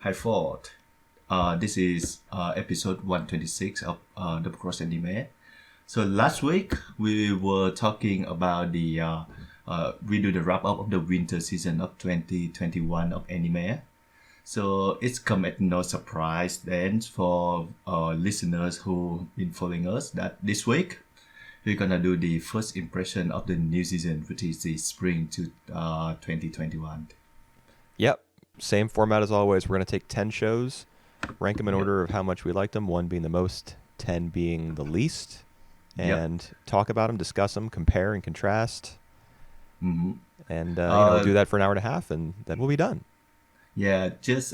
Hi Ford. This is episode 126 of the Cross Anime. So last week we were talking about we do the wrap up of the winter season of 2021 of anime. So it's come at no surprise then for listeners who been following us that this week we're gonna do the first impression of the new season, which is the spring to 2021. Yep. Same format as always. We're going to take 10 shows, rank them in order of how much we liked them, 1 being the most, 10 being the least, and talk about them, discuss them, compare and contrast. Mm-hmm. And we'll do that for an hour and a half, and then we'll be done. Yeah, just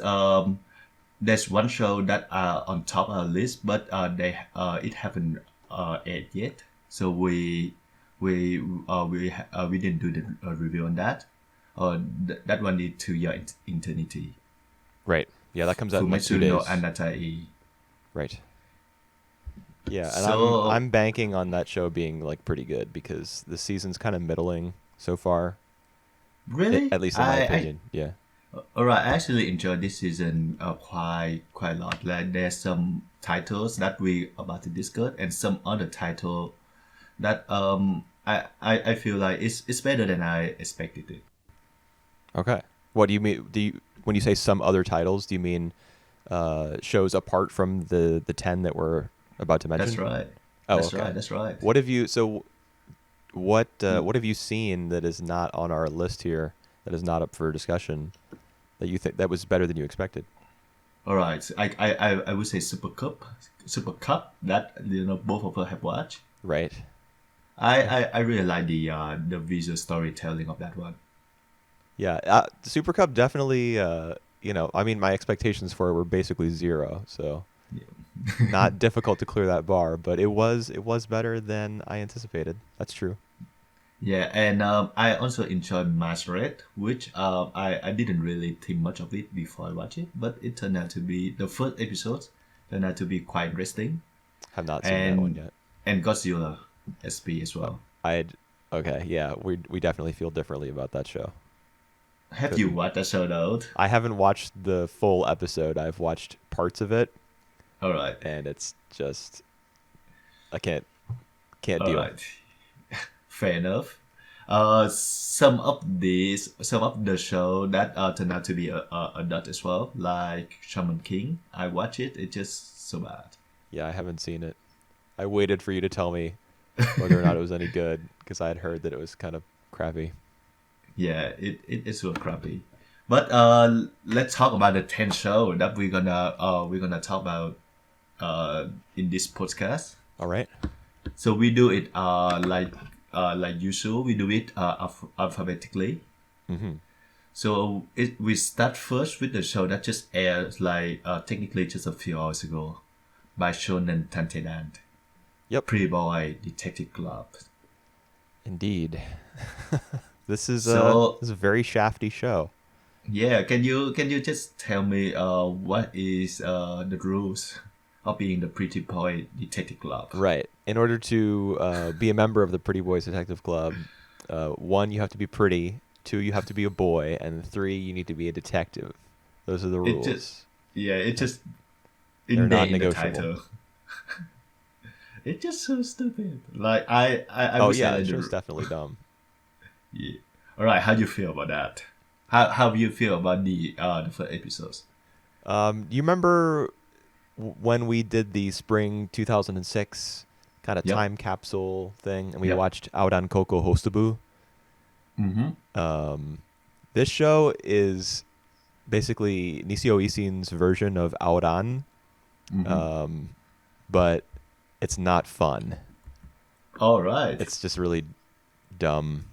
there's one show that on top of our list, but it haven't aired yet, so we didn't do the review on that. That one need 2 year eternity. Right. Yeah, that comes out in like 2 Fumetsu days. no Anatai. Right. Yeah, and So, I'm banking on that show being like pretty good because the season's kind of middling so far. really, At least in my opinion. Yeah. Alright, I actually enjoyed this season quite a lot. Like there's some titles that we about to discuss, and some other title that I feel like it's better than I expected it. Okay. What do you mean? When you say some other titles, do you mean shows apart from the 10 that we're about to mention? That's right. Oh, That's okay. right. That's right. What have you? So, what have you seen that is not on our list here? That is not up for discussion. That you think that was better than you expected? All right. I would say Super Cup that both of us have watched. Right. I really like the visual storytelling of that one. Yeah. The Super Cup definitely. I mean, my expectations for it were basically 0. So, not difficult to clear that bar, but it was better than I anticipated. That's true. Yeah, and I also enjoyed Masquerade, which I didn't really think much of it before I watched it, but it turned out to be the first episode turned out to be quite interesting. Have not seen that one yet. And Godzilla SP as well. Okay, yeah, we definitely feel differently about that show. Have you watched that show though? I haven't watched the full episode. I've watched parts of it. All right. And it's just I can't All deal. Right. Fair enough. Some of the show that turned out to be a dot as well, like Shaman King. I watch it. It's just so bad. Yeah, I haven't seen it. I waited for you to tell me whether or not it was any good because I had heard that it was kind of crappy. Yeah, it's so crappy. But let's talk about the 10 show that we're gonna talk about in this podcast. All right. So we do it like usual. We do it alphabetically. Mm-hmm. So we start first with the show that just aired technically just a few hours ago, by Bishounen Tanteidan. Yep. Pretty Boy Detective Club. Indeed. This is a very shafty show. Yeah, can you just tell me what is the rules of being the Pretty Boy Detective Club? Right. In order to be a member of the Pretty Boys Detective Club, 1, you have to be pretty. 2, you have to be a boy, and 3, you need to be a detective. Those are the rules. It's just they're not in the negotiable. title. It's just so stupid. Like I oh would yeah, say the show's definitely dumb. Yeah. All right, how do you feel about that? How do you feel about the first episodes? You remember when we did the spring 2006 kind of time capsule thing, and we watched Ouran Koko Hostabu? Mm-hmm. This show is basically Nisio Isin's version of Ouran, but it's not fun. All right. It's just really dumb,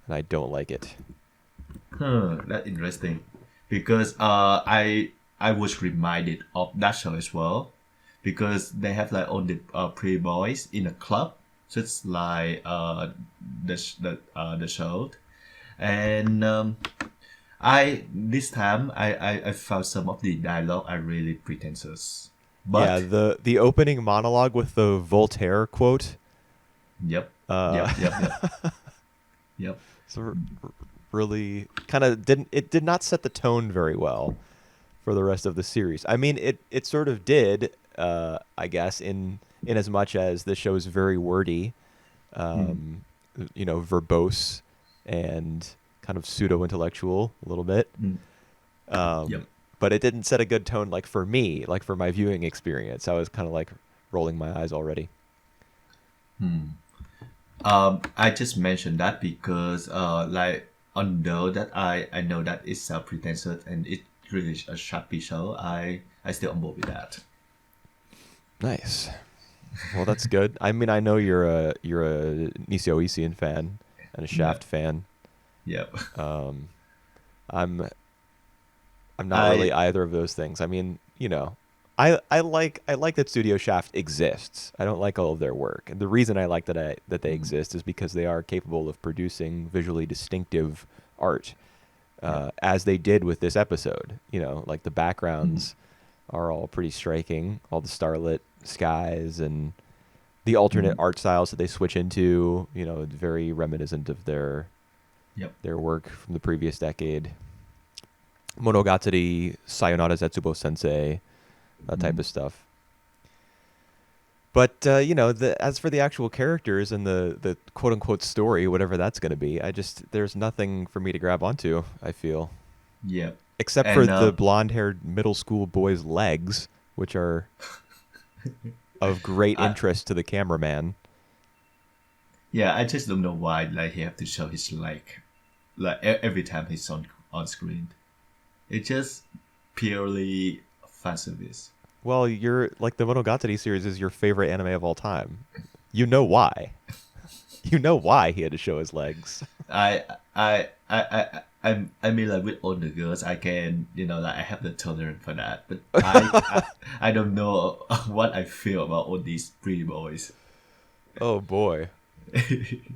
and I don't like it. That's interesting, because I was reminded of that show as well, because they have like all the pretty boys in a club, just like the show, and this time I found some of the dialogue are really pretentious. But yeah, the opening monologue with the Voltaire quote. Yep. So really kind of did not set the tone very well for the rest of the series. I mean, it sort of did, I guess, in as much as the show is very wordy, verbose and kind of pseudo-intellectual a little bit. Yep. But it didn't set a good tone, like for me, like for my viewing experience. I was kind of like rolling my eyes already. I just mentioned that because although that I know that it's self-pretentious and it's really a sharpy show, I still on board with that. Nice. Well, that's good. I mean, I know you're a Nisio Isian fan and a Shaft fan. Yep. I'm not really either of those things. I mean, I like that Studio Shaft exists. I don't like all of their work, and the reason I like that they exist is because they are capable of producing visually distinctive art, as they did with this episode. Like the backgrounds are all pretty striking, all the starlit skies and the alternate art styles that they switch into. Very reminiscent of their work from the previous decade. Monogatari, Sayonara Zetsubo Sensei, that type of stuff. But, as for the actual characters and the quote-unquote story, whatever that's going to be, there's nothing for me to grab onto, I feel. Yeah. Except for the blonde-haired middle school boy's legs, which are of great interest to the cameraman. Yeah, I just don't know why he have to show his leg every time he's on screen. It's just purely fan service. Well, you're like the Monogatari series is your favorite anime of all time. You know why? You know why he had to show his legs. I mean, like with all the girls, I can, I have the tolerance for that. But I don't know what I feel about all these pretty boys. Oh boy.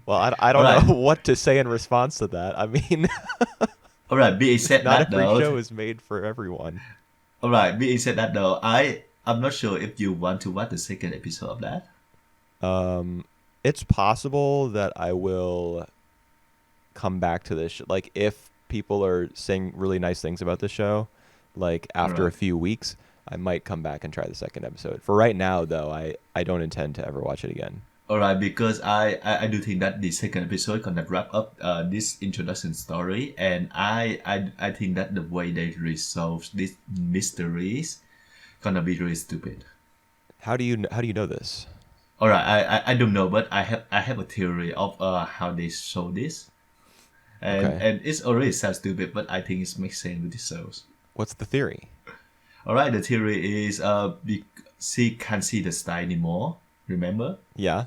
Well, I don't know what to say in response to that. I mean, all right. Being said not that, every though, show is made for everyone. All right. Being said that, though, I'm not sure if you want to watch the second episode of that. It's possible that I will come back to this. Like, if people are saying really nice things about the show, like after a few weeks, I might come back and try the second episode. For right now, though, I don't intend to ever watch it again. All right, because I do think that the second episode gonna wrap up this introduction story, and I think that the way they resolve these mysteries gonna be really stupid. How do you know this? All right, I don't know, but I have a theory of how they show this, and it's already sounds stupid, but I think it makes sense with the shows. What's the theory? All right, the theory is she can't see the star anymore. Remember? Yeah.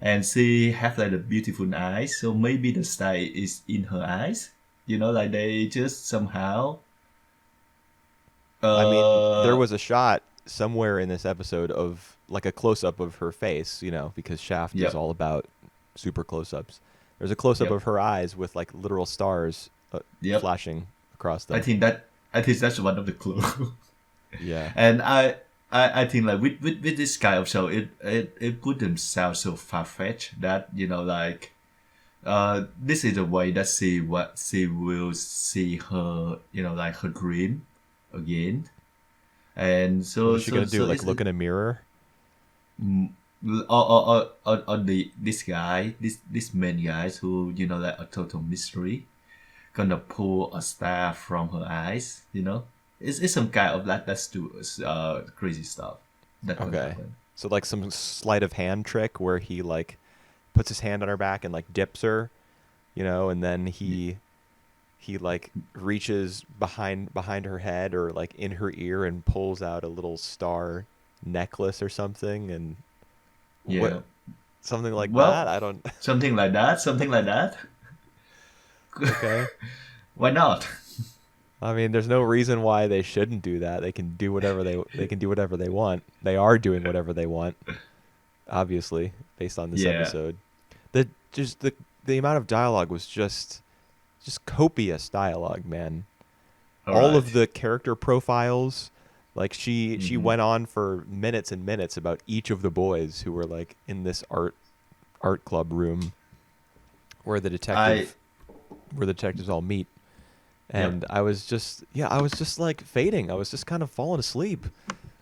And she have the beautiful eyes, so maybe the star is in her eyes. They just somehow. I mean, there was a shot somewhere in this episode of like a close-up of her face, because Shaft is all about super close-ups. There's a close-up of her eyes with like literal stars flashing across them. I think that's one of the clues. Yeah. And I think like with this kind of show, it wouldn't sound so far-fetched that this is the way that she will see her her dream again, and so what's she gonna do? Like look in a mirror? Or this main guys who a total mystery, gonna pull a star from her eyes. It's some kind of that's crazy stuff. That could happen. So like some sleight of hand trick where he like puts his hand on her back and like dips her, and then he like reaches behind her head or like in her ear and pulls out a little star necklace or something, and something like that. I don't. Something like that. Okay. Why not? I mean, there's no reason why they shouldn't do that. They can do whatever they can do whatever they want. They are doing whatever they want, obviously, based on this episode. The amount of dialogue was just copious dialogue, man. All of the character profiles, like she went on for minutes and minutes about each of the boys who were like in this art club room where the detectives all meet. And Yep. I was just like fading. I was just kind of falling asleep,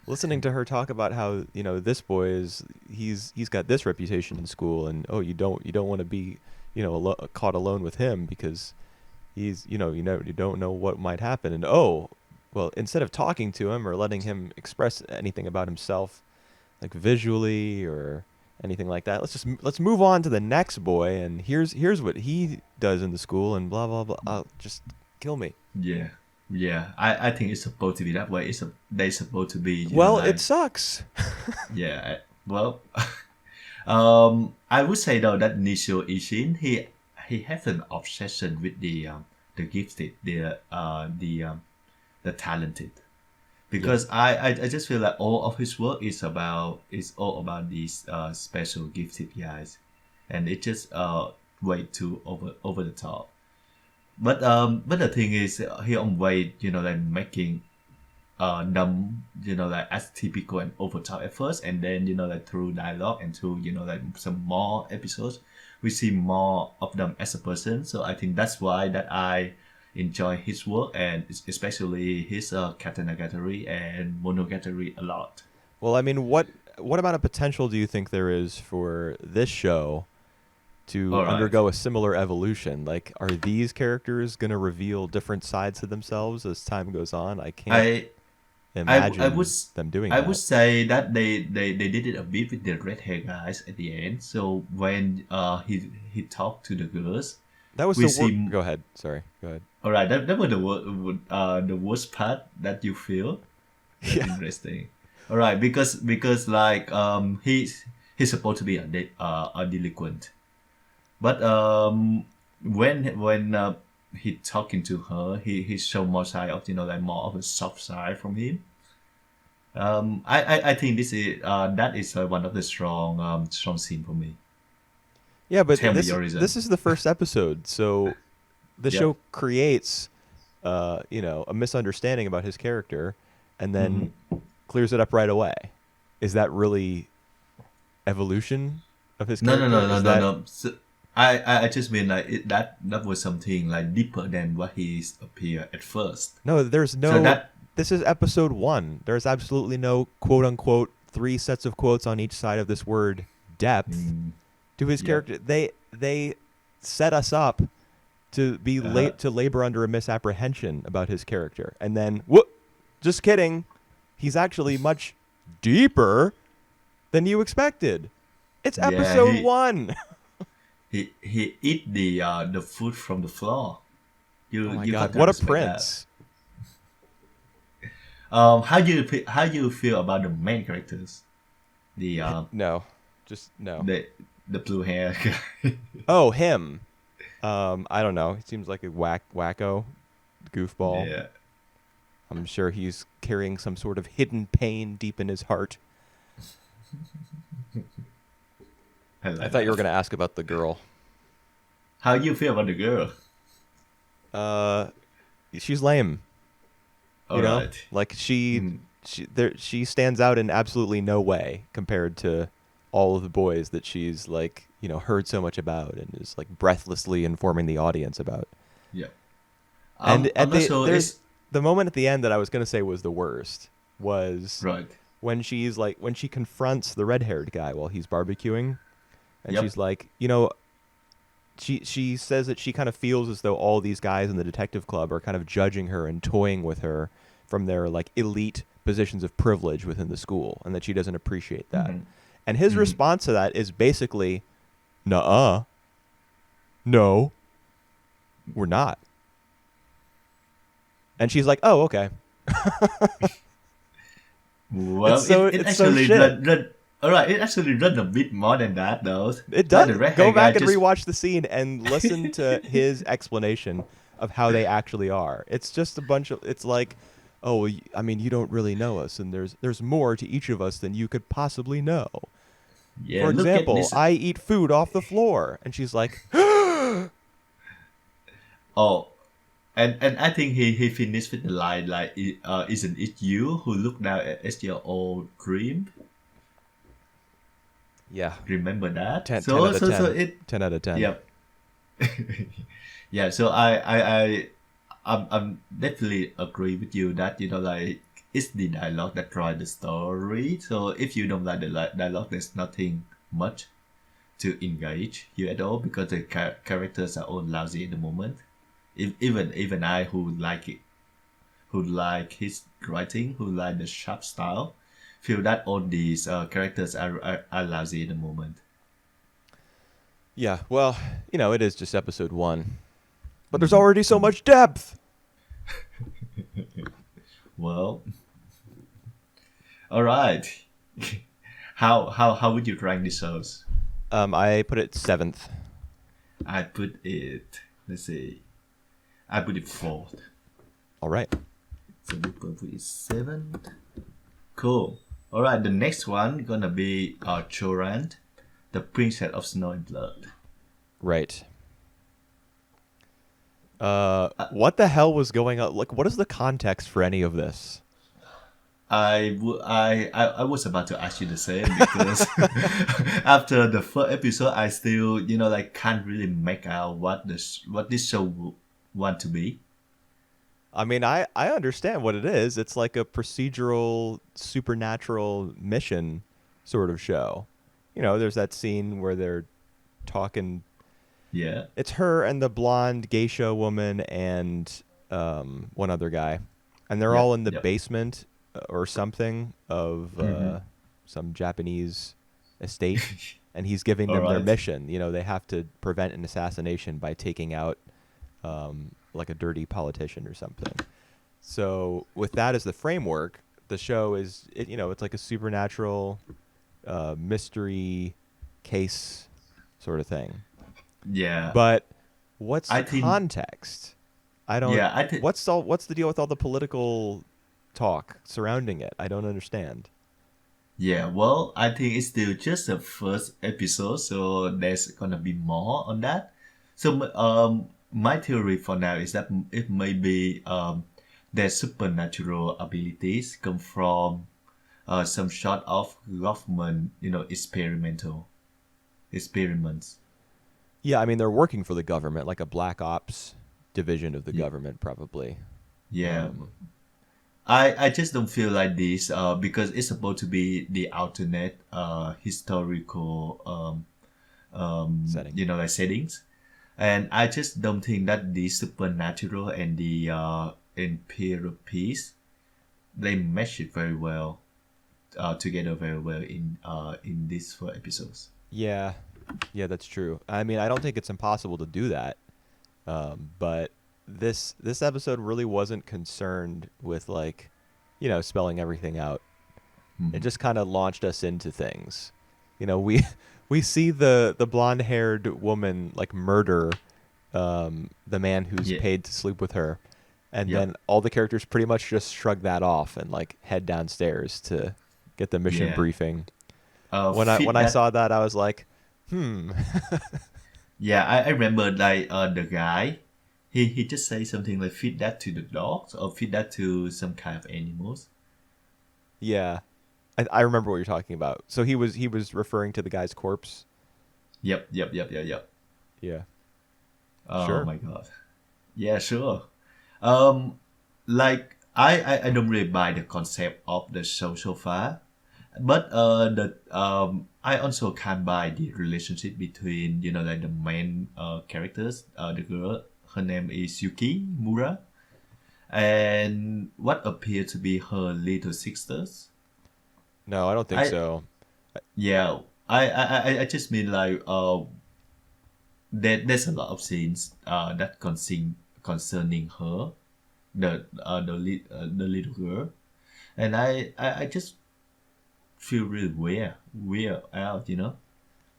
listening to her talk about how this boy he's got this reputation in school, and oh you don't want to be caught alone with him because he's you don't know what might happen, and oh well, instead of talking to him or letting him express anything about himself like visually or anything like that, let's move on to the next boy, and here's what he does in the school and blah blah blah. Just kill me. Yeah. Yeah. I think it's supposed to be that way. They're supposed to be, Well, it like, sucks. yeah. Well, I would say though that Nishio Ishin, he has an obsession with the gifted, the talented. Yeah. Because I just feel like all of his work is all about these special gifted guys, and it just way too over the top. But the thing is, he on way like making them like as typical and over top at first, and then like through dialogue and through like some more episodes, we see more of them as a person. So I think that's why that I enjoy his work, and especially his Katanagatari and Monogatari a lot. Well, I mean, what amount of potential do you think there is for this show to All right. undergo a similar evolution? Like, are these characters going to reveal different sides to themselves as time goes on? I can't I I would imagine them doing I would that. say that they did it a bit with the red hair guys at the end. So when he talked to the girls, That was we the see. Go ahead. Sorry. Go ahead. All right, that was the worst part that you feel. That's Yeah. interesting. All right, because like he's supposed to be a delinquent, but when he talking to her, he show more side of like more of a soft side from him. I think this is that is one of the strong scene for me. Yeah, but Tell me this your reason. this is the first episode, so the Yep. show creates a misunderstanding about his character and then clears it up right away. Is that really evolution of his No, no, character? no, no, Is no, that no. So, I just mean like that was something like deeper than what he appeared at first. No, there's So no. that This is episode 1. There's absolutely no quote unquote 3 sets of quotes on each side of this word depth mm, to his yeah, character. They set us up to be uh, late to labor under a misapprehension about his character, and then whoop, just kidding, he's actually much deeper than you expected. It's yeah, episode 1. he eat the food from the floor. Oh my You got god, to what a respect that. prince. How you feel about the main characters? The No, just no. the blue hair guy. Oh, him. I don't know. He seems like a wacko goofball. Yeah, I'm sure he's carrying some sort of hidden pain deep in his heart. I I like thought you were that. going to ask about the girl. How you feel about the girl? Uh, she's lame. All right. Like Mm, she stands out in absolutely no way compared to all of the boys that she's like heard so much about and is like breathlessly informing the audience about. yeah. And I'm at not the sure. there's It's the moment at the end that I was going to say was the worst was right. when when she confronts the red-haired guy while he's barbecuing, and Yep. she's like, she says that she kind of feels as though all these guys in the detective club are kind of judging her and toying with her from their like elite positions of privilege within the school, and that she doesn't appreciate that. Mhm. And his Mhm. response to that is basically, "Nuh-uh, no, we're not." And she's like, "Oh, okay." Well, it It's so actually shit. all right. It actually run a bit more than that, though. It Like does. the red Go hair guy back and just rewatch the scene and listen to his explanation of how they actually are. It's just a bunch of. It's like, oh, well, I mean, you don't really know us, and there's more to each of us than you could possibly know. yeah. For Look at example, this. I eat food off the floor, and she's like, Oh, and I think he finished with the line like, "Isn't it you who look now at your old dream?" "Yeah, Remember that? 10 out of So 10. it 10 out of 10." yep. Yeah. So I'm definitely agree with you that like it's the dialogue that drive the story. So if you don't like the dialogue, there's nothing much to engage you at all because the characters are all lousy at the moment. Even I who like it, who like his writing, who like the sharp style, feel that all these characters are lousy at the moment. Yeah, well, it is just episode 1. But there's already so much depth. Well, all right. How would you rank this shows? I put it 7th. I put it. Let's see. I put it 4th. All right. So we put it 7th. Cool. All right. The next one gonna be Jouran, the Princess of Snow and Blood. Right. What the hell was going on? Like, what is the context for any of this? I was about to ask you the same because after the first episode, I still can't really make out what this show want to be. I mean, I understand what it is. It's like a procedural, supernatural mission sort of show. There's that scene where they're talking. Yeah. It's her and the blonde geisha woman and one other guy. And they're all in the basement or something of some Japanese estate. And he's giving them their mission. They have to prevent an assassination by taking out like a dirty politician or something. So with that as the framework, the show is, it's like a supernatural mystery case sort of thing. Yeah. But what's the context? I don't. Yeah. What's the deal with all the political talk surrounding it? I don't understand. Yeah. Well, I think it's still just the first episode, so there's gonna be more on that. So my theory for now is that it may be their supernatural abilities come from some sort of government, experiments. Yeah, I mean, they're working for the government, like a black ops division of the government, probably. Yeah. I just don't feel like this because it's supposed to be the alternate historical Setting. like settings, and I just don't think that the supernatural and the imperial piece they mesh it very well together very well in these 4 episodes. Yeah, that's true. I mean, I don't think it's impossible to do that, but this episode really wasn't concerned with spelling everything out. Mm-hmm. It just kind of launched us into things. We see the blonde-haired woman murder the man who's paid to sleep with her, and then all the characters pretty much just shrug that off and head downstairs to get the mission briefing. When I saw that, I was like, Yeah, I remember the guy, he just say something like feed that to the dogs or feed that to some kind of animals. Yeah, I remember what you're talking about. So he was referring to the guy's corpse. Yep. Yeah. Oh Sure. my god. Yeah, sure. Like I don't really buy the concept of the show so far, but I also can't buy the relationship between the main characters. The girl, her name is Yuki Mura, and what appear to be her little sisters. No, I don't think so. Yeah, I just mean there's a lot of scenes that concerning her, the little girl, and I just feel really weird out,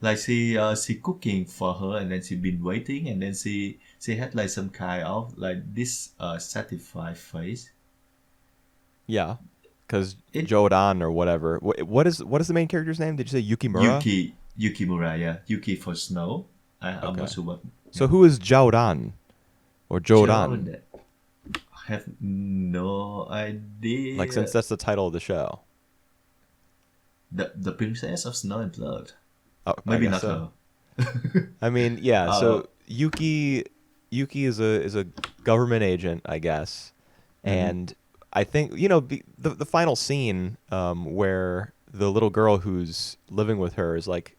like she cooking for her, and then she been waiting, and then she had some kind of this satisfied face. Yeah, because Jouran or whatever. What is the main character's name? Did you say Yukimura? Yukimura, yeah, Yuki for snow. I'm not sure what. So who is Jouran or Jouran? I have no idea. Since that's the title of the show. The Princess of Snow and Blood. Oh, Maybe not her. I mean, yeah. So Yuki Yuki is a government agent, I guess, and I think the final scene where the little girl who's living with her is like,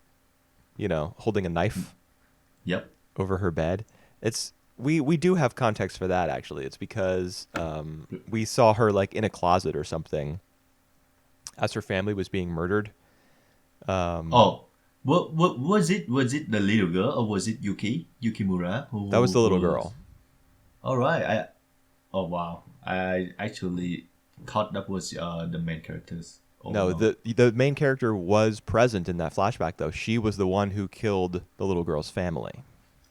holding a knife Yep. over her bed. We do have context for that actually. It's because we saw her like in a closet or something as her family was being murdered. Oh, what was it? Was it the little girl or was it Yukimura? That was the little was... girl. All right. Oh wow. I actually thought that was the main characters. Oh, No, the main character was present in that flashback though. She was the one who killed the little girl's family.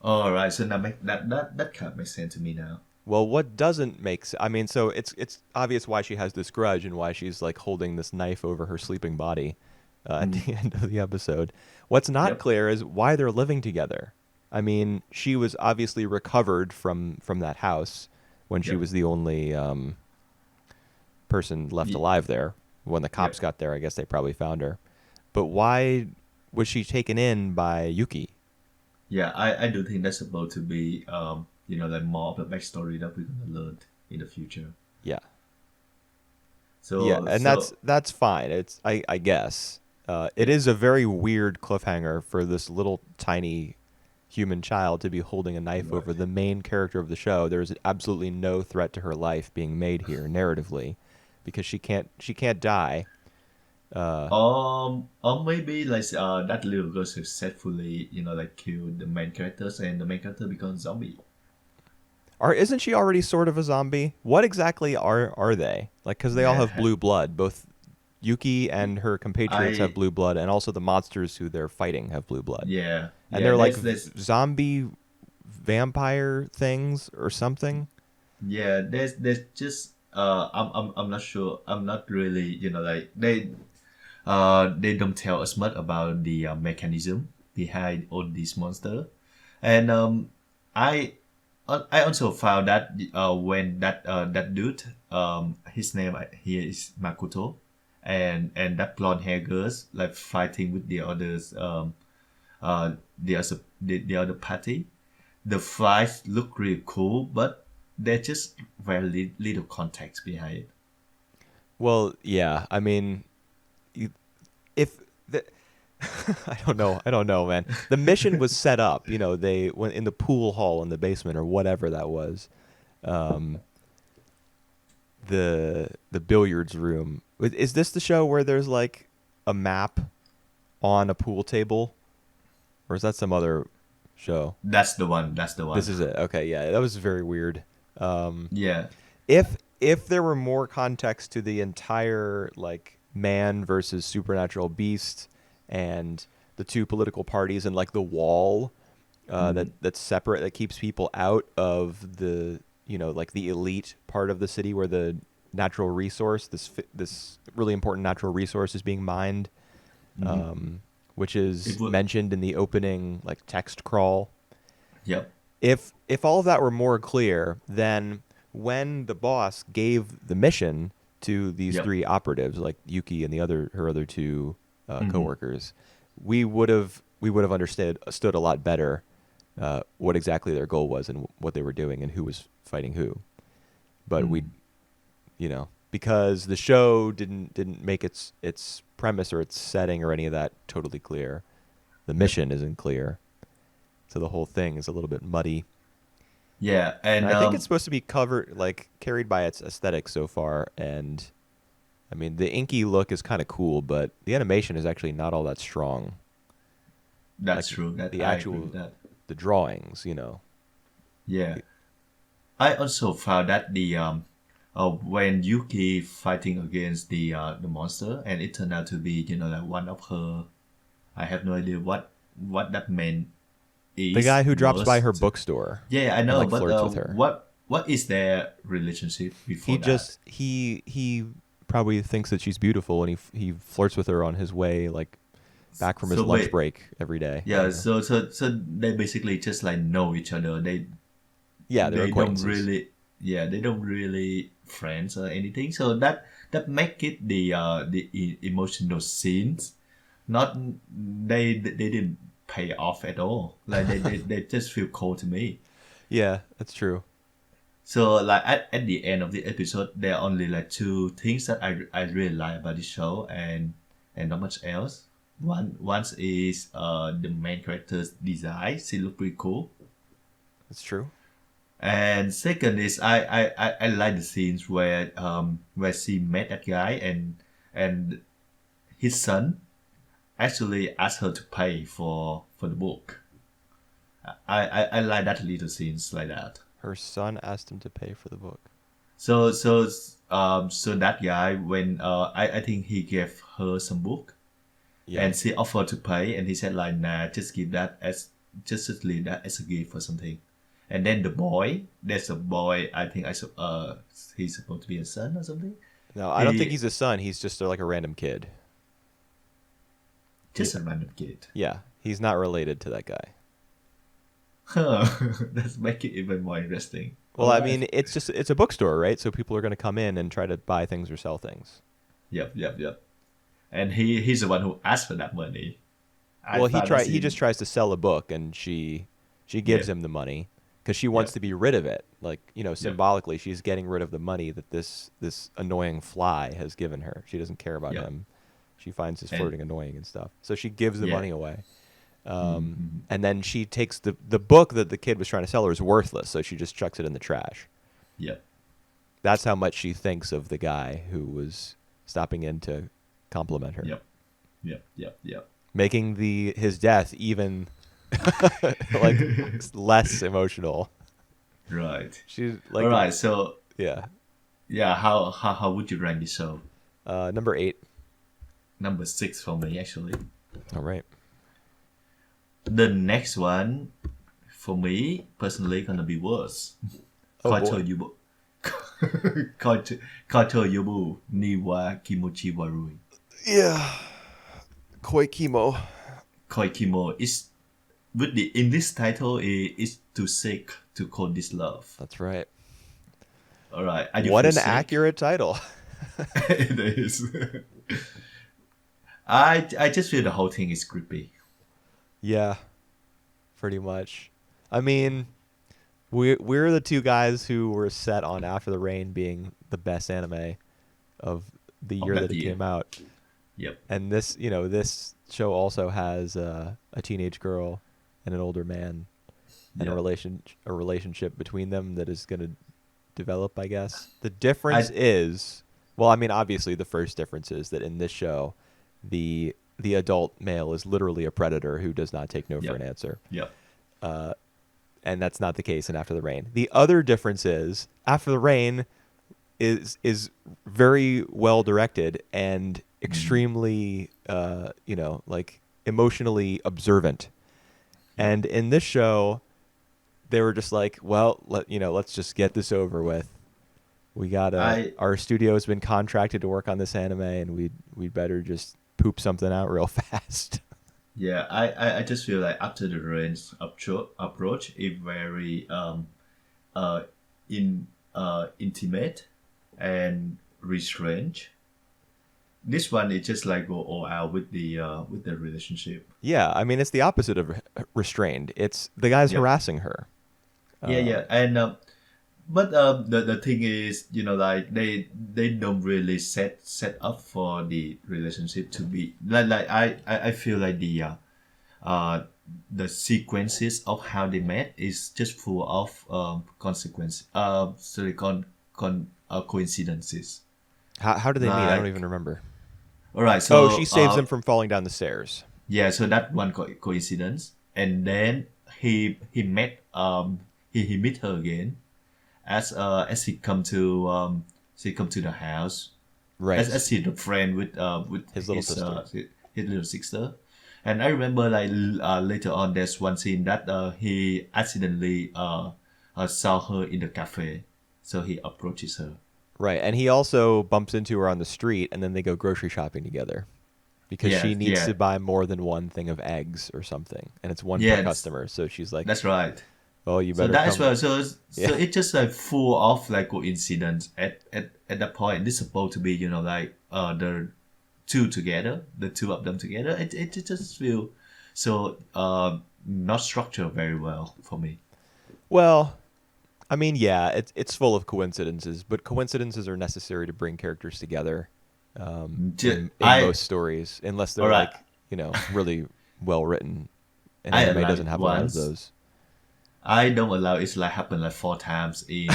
All right. So now that kind of makes sense to me now. Well, what doesn't make sense? I mean, so it's obvious why she has this grudge and why she's like holding this knife over her sleeping body at the end of the episode. What's not clear is why they're living together. I mean, she was obviously recovered from that house when she was the only person left alive there. When the cops got there, I guess they probably found her. But why was she taken in by Yuki? Yeah, I do think that's supposed to be like more of the backstory that we're gonna learn in the future. Yeah. So yeah, and that's fine. It's I guess it is a very weird cliffhanger for this little tiny human child to be holding a knife over the main character of the show. There's absolutely no threat to her life being made here narratively, because she can't die. Or maybe like that little girl successfully killed the main characters and the main character becomes zombie. Isn't she already sort of a zombie? What exactly are they? Like, because they all have blue blood. Both Yuki and her compatriots have blue blood, and also the monsters who they're fighting have blue blood. Yeah, and they're like zombie vampire things or something. Yeah, there's just I'm not sure. I'm not really they don't tell us much about the mechanism behind all these monsters, and I also found that when that dude his name here is Makoto, and that blonde hair girls like fighting with the others the other party, the fights look really cool, but there's just very little context behind it. Well, yeah, I mean, if the I don't know, man. The mission was set up, they went in the pool hall in the basement or whatever that was, the billiards room. Is this the show where there's like a map on a pool table, or is that some other show? That's the one. This is it. Okay, yeah, that was very weird. Yeah. If there were more context to the entire like man versus supernatural beast and the two political parties and like the wall that's separate, that keeps people out of the like the elite part of the city where the natural resource, this really important natural resource, is being mined, which is mentioned in the opening like text crawl. Yep. If all of that were more clear, then when the boss gave the mission to these three operatives, like Yuki and her other two coworkers, we would have understood a lot better what exactly their goal was and what they were doing and who was fighting who. But we, because the show didn't make its premise or its setting or any of that totally clear, the mission isn't clear, so the whole thing is a little bit muddy. Yeah, and I think it's supposed to be carried by its aesthetic so far, and I mean the inky look is kind of cool, but the animation is actually not all that strong. That's true. The drawings, Yeah, I also found that the when Yuki fighting against the monster, and it turned out to be like one of her. I have no idea what that meant. The guy who drops by her bookstore. Yeah, I know, and, but flirts with her. What is their relationship before that? He probably thinks that she's beautiful, and he flirts with her on his way back from his lunch break every day. Yeah, so they basically just like know each other. They're acquaintances. They don't really friends or anything. So that make it the emotional scenes. Not they didn't pay off at all. Like they just feel cold to me. Yeah, that's true. So like at the end of the episode, there are only like two things that I really like about the show, and not much else. One is the main character's design. She look pretty cool. That's true. And second is I like the scenes where she met that guy, and his son actually asked her to pay for the book. I like that little scenes like that. Her son asked him to pay for the book. So that guy, when I think he gave her some book, Yeah. and she offered to pay, and he said like, nah, just give that as just leave that as a gift or something. And then the boy, there's a boy. I think he's supposed to be a son or something. No, I don't think He he's a son. He's just like a random kid. just a random kid. Yeah, he's not related to that guy. Huh. That's make it even more interesting. Well, I Alright. mean, it's a bookstore, right? So people are going to come in and try to buy things or sell things. Yep. And he's the one who asked for that money. Well, thought that he just tries to sell a book, and she gives Yeah. him the money because she wants Yeah. to be rid of it. Like, symbolically, she's getting rid of the money that this annoying fly has given her. She doesn't care about Yeah. him. She finds his And- flirting annoying and stuff. So she gives the Yeah. money away. Mhm. And then she takes the book that the kid was trying to sell her is worthless, so she just chucks it in the trash. Yep. That's how much she thinks of the guy who was stopping in to compliment her. Yep. Making his death even like less emotional. Right. She's like, All right. So yeah, how would you rank the show? number 8. Number 6 for me actually. All right. The next one, for me personally, gonna be worse. Oh, Koito boy. Yobu. Koito Yobu ni wa Kimochi Warui. Yeah, Koi Kimo. Koi Kimo is with the English title is too sick to call this love. That's right. All right. What an accurate title. It is. I just feel the whole thing is creepy. Yeah, pretty much. I mean, we're the two guys who were set on After the Rain being the best anime of the year that it came out. Yep. And this show also has a teenage girl and an older man, and a relationship between them that is going to develop, I guess. The difference is, well, I mean, obviously the first difference is that in this show, the adult male is literally a predator who does not take no for an answer. Yep. And that's not the case in After the Rain. The other difference is After the Rain is very well directed and extremely like emotionally observant. And in this show, they were just like, well, let's just get this over with. We got our studio has been contracted to work on this anime, and we'd better just poop something out real fast. Yeah, I just feel like After the Rain's approach is very intimate and restrained. This one is just like go all out with the relationship. Yeah, I mean, it's the opposite of restrained. It's the guy's harassing her. And but the thing is, like they don't really set up for the relationship to be like I feel like the sequences of how they met is just full of coincidences. How did they meet? I don't Like- even remember. All right, so She saves him from falling down the stairs. Yeah, so that one coincidence, and then he met he meet her again as he come to the house, Right. as he the friend with His little sister. his little sister. And I remember like later on there's one scene that he accidentally saw her in the cafe, so he approaches her. Right, and he also bumps into her on the street, and then they go grocery shopping together because Yeah, she needs yeah. to buy more than one thing of eggs or something, and it's one Yes. per customer. So she's like, That's right. "Well, you So better." that as come. well. So Yeah. it's just like full of like coincidence at that point. This is supposed to be like the two together, the two of them together. It just feel so not structured very well for me. Well, I mean, yeah, it's full of coincidences, but coincidences are necessary to bring characters together in I most stories, unless all they're right. like, really well written. And I anime allow doesn't it have a lot of once. those. I don't allow it's like happen like 4 times in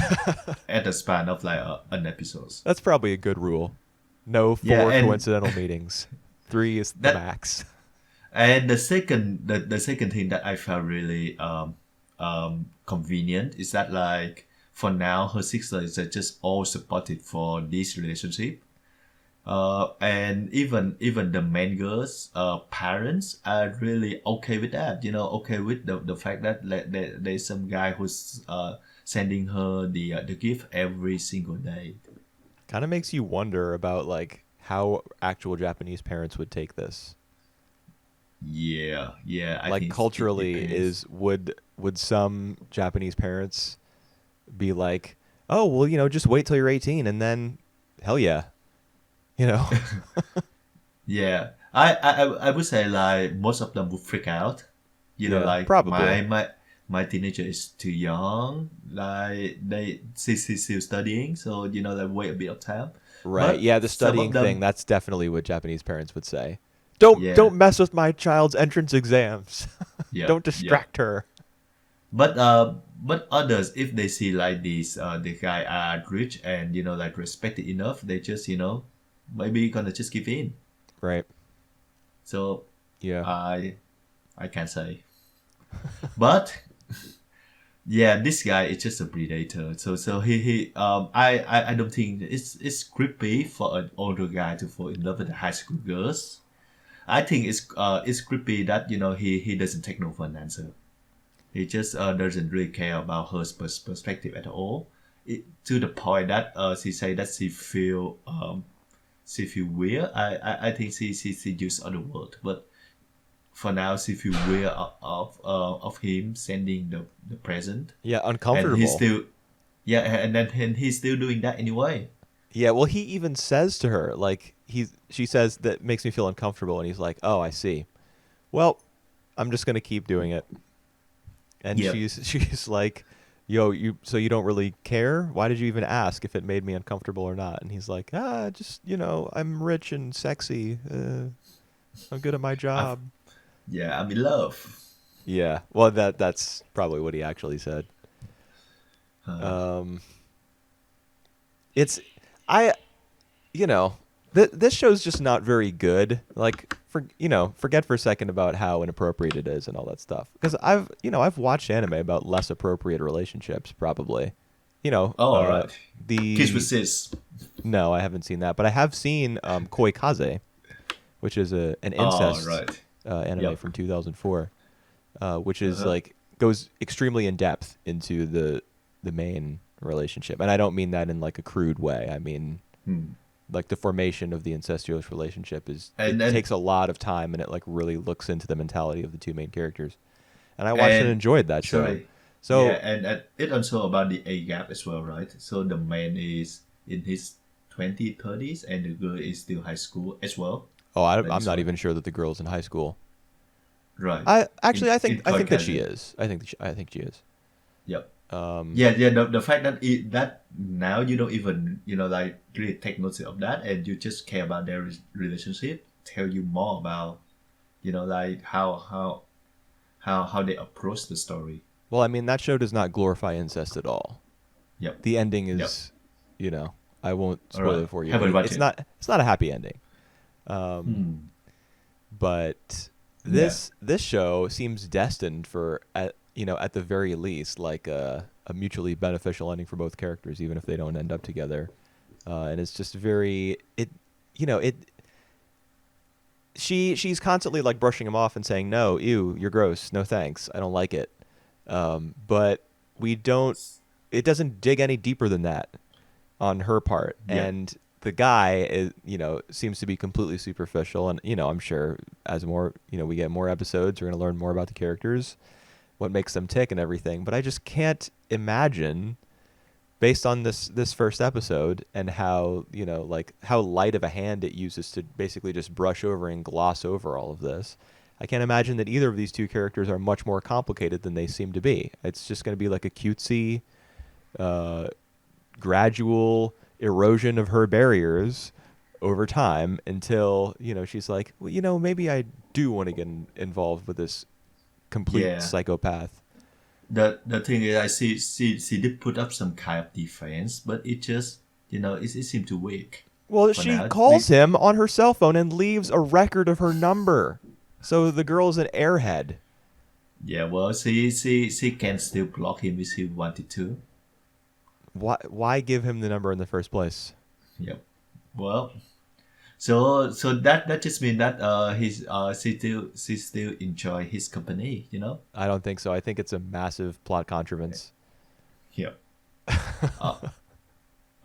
at the span of like an episode. That's probably a good rule. No Yeah, four and coincidental meetings. 3 is the that max. and the second thing that I felt really convenient is that like for now her sisters are just all supported for this relationship. And even the main girl's parents are really okay with that. Okay with the fact that like, there's some guy who's sending her the gift every single day. Kind of makes you wonder about like how actual Japanese parents would take this. Yeah, yeah. I Like think it culturally, depends. is would some Japanese parents be like, "Oh, well, just wait till you're 18 and then hell yeah." You know. Yeah, I would say like most of them would freak out. Yeah, Like probably. my teenager is too young. Like she's still studying, so like wait a bit of time. Right. But Yeah, the some of studying thing, them, that's definitely what Japanese parents would say. Don't yeah, don't mess with my child's entrance exams. yeah, Don't yeah. distract her. But others, if they see like this, the guy are rich and like respected enough, they just maybe gonna just give in. Right. So Yeah. I I can't say, but yeah, this guy is just a predator. So I don't think it's creepy for an older guy to fall in love with the high school girls. I think it's creepy that he doesn't take no for an answer. He just doesn't really care about her perspective at all. To the point that she say that she feel weird. I think she used other word, but for now she feel weird of him sending the present, Yeah, and he's uncomfortable. still yeah, and he's still doing that anyway. Yeah, well he even says to her like she says that makes me feel uncomfortable and he's like, "Oh, I see. Well, I'm just going to keep doing it." And Yep. she's like, "Yo, you don't really care? Why did you even ask if it made me uncomfortable or not?" And he's like, just, I'm rich and sexy. I'm good at my I've, job." yeah, I'm in love. Yeah. Well, that's probably what he actually said. Uh, Um it's I you know, this show's just not very good. Like forget for a second about how inappropriate it is and all that stuff. Because I've watched anime about less appropriate relationships probably. You know, oh, all right. Kiss with the sis. no, I haven't seen that, but I have seen Koi Kaze, which is an Oh, incest right. anime Yep. from 2004, which is Uh-huh. like goes extremely in depth into the main relationship, and I don't mean that in like a crude way. I mean Hmm. like the formation of the incestuous relationship And it then takes a lot of time and it like really looks into the mentality of the two main characters. And I watched and and enjoyed that show. sorry. Yeah, So, and it also about the age gap as well, right? So the man is in his 20s, 30s, and the girl is still high school as well. By I'm this not one, even sure that the girl's in high school. right? I actually In I think that she Caucasian. is. I think she is. Yep. Um, Yeah, yeah. The fact that that now you don't even like really take notice of that, and you just care about their relationship, tell you more about like how they approach the story. well, I mean that show does not glorify incest at all. Yep. The ending Yep. is, I won't All spoil right. it for you, but Haven't watched it's it. not a happy ending. Um, Hmm. but Yeah. this show seems destined for at the very least like a mutually beneficial ending for both characters, even if they don't end up together. And it's just very it you know it she's constantly like brushing him off and saying, "No, ew, you're gross, no thanks, I don't like it." But we don't it doesn't dig any deeper than that on her part. Yep. And the guy is, seems to be completely superficial. And, I'm sure as more, we get more episodes, we're going to learn more about the characters, what makes them tick and everything. But I just can't imagine, based on this first episode and how, like how light of a hand it uses to basically just brush over and gloss over all of this. I can't imagine that either of these two characters are much more complicated than they seem to be. It's just going to be like a cutesy, gradual erosion of her barriers over time until, she's like, well, maybe I do want to get involved with this complete Yeah. psychopath. The thing is, I see she did put up some kind of defense, but it just it seemed too weak. Well, For she now, calls him on her cell phone and leaves a record of her number. So the girl's an airhead. yeah. Well, she can still block him if she wanted to. Why give him the number in the first place? Yep. Well, so that just means that she still enjoy his company. I don't think so. I think it's a massive plot contrivance. Yep. uh,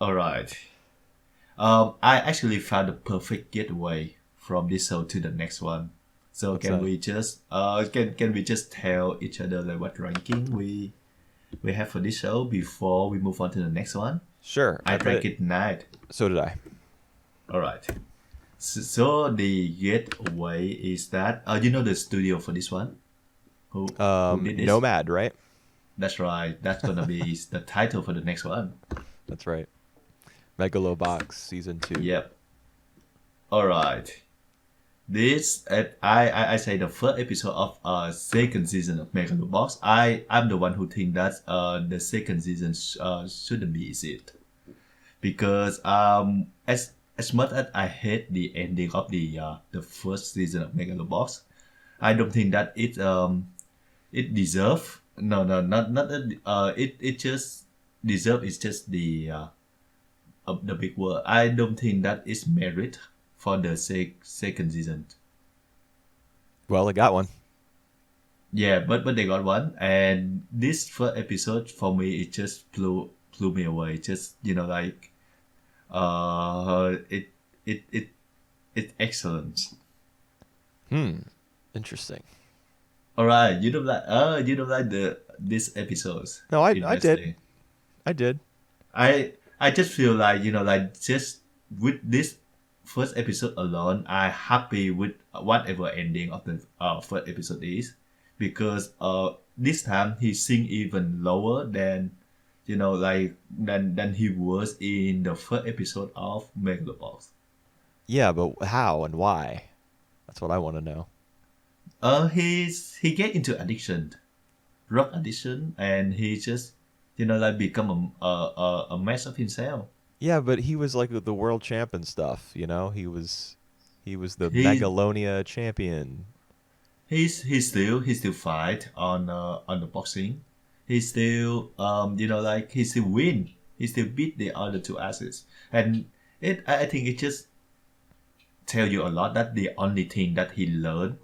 all right. I actually found a perfect getaway from this show to the next one. So What's can that? we just can we just tell each other like what ranking we have for this show before we move on to the next one? Sure. I rank it 9. So did I. All right. So the getaway is that the studio for this one. Who did this? Nomad, right? That's right. That's gonna be the title for the next one. That's right. Megalo Box Season 2. Yep. All right. This I say the first episode of second season of Megalo Box. I'm the one who think that the second season shouldn't be it, because as much as I hate the ending of the first season of Megalo Box, I don't think that it deserve not that it just deserve. It's just the big word. I don't think that it's merit for the second season. Well, it got one. Yeah, but they got one, and this first episode for me it just blew me away. Just like it it's excellent. Interesting. All right, you don't like this episodes. No, I did. Investing. I did. I just feel like like just with this first episode alone, I'm happy with whatever ending of the first episode is, because this time he sing even lower than like than he was in the first episode of Megalo Box. Yeah, but how and why? That's what I want to know. He get into addiction, drug addiction, and he just like become a mess of himself. Yeah, but he was like the world champ and stuff, He was the He Megalonia champion. he still fight on the boxing. He still like he still win. He still beat the other two asses, and I think it just tell you a lot that the only thing that he learned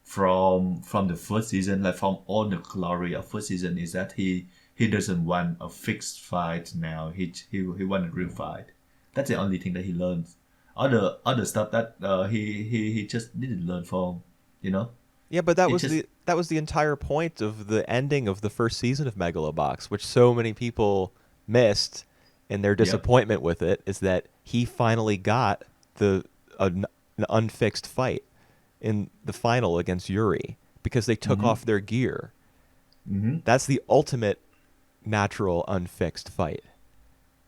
from the first season, like from all the glory of first season, is that he doesn't want a fixed fight now. He want a real fight. That's the only thing that he learns. Other stuff that he just didn't learn from, Yeah, but that It was just the entire point of the ending of the first season of Megalobox, which so many people missed in their disappointment with it, is that he finally got an unfixed fight in the final against Yuri because they took off their gear. Mm-hmm. That's the ultimate natural unfixed fight,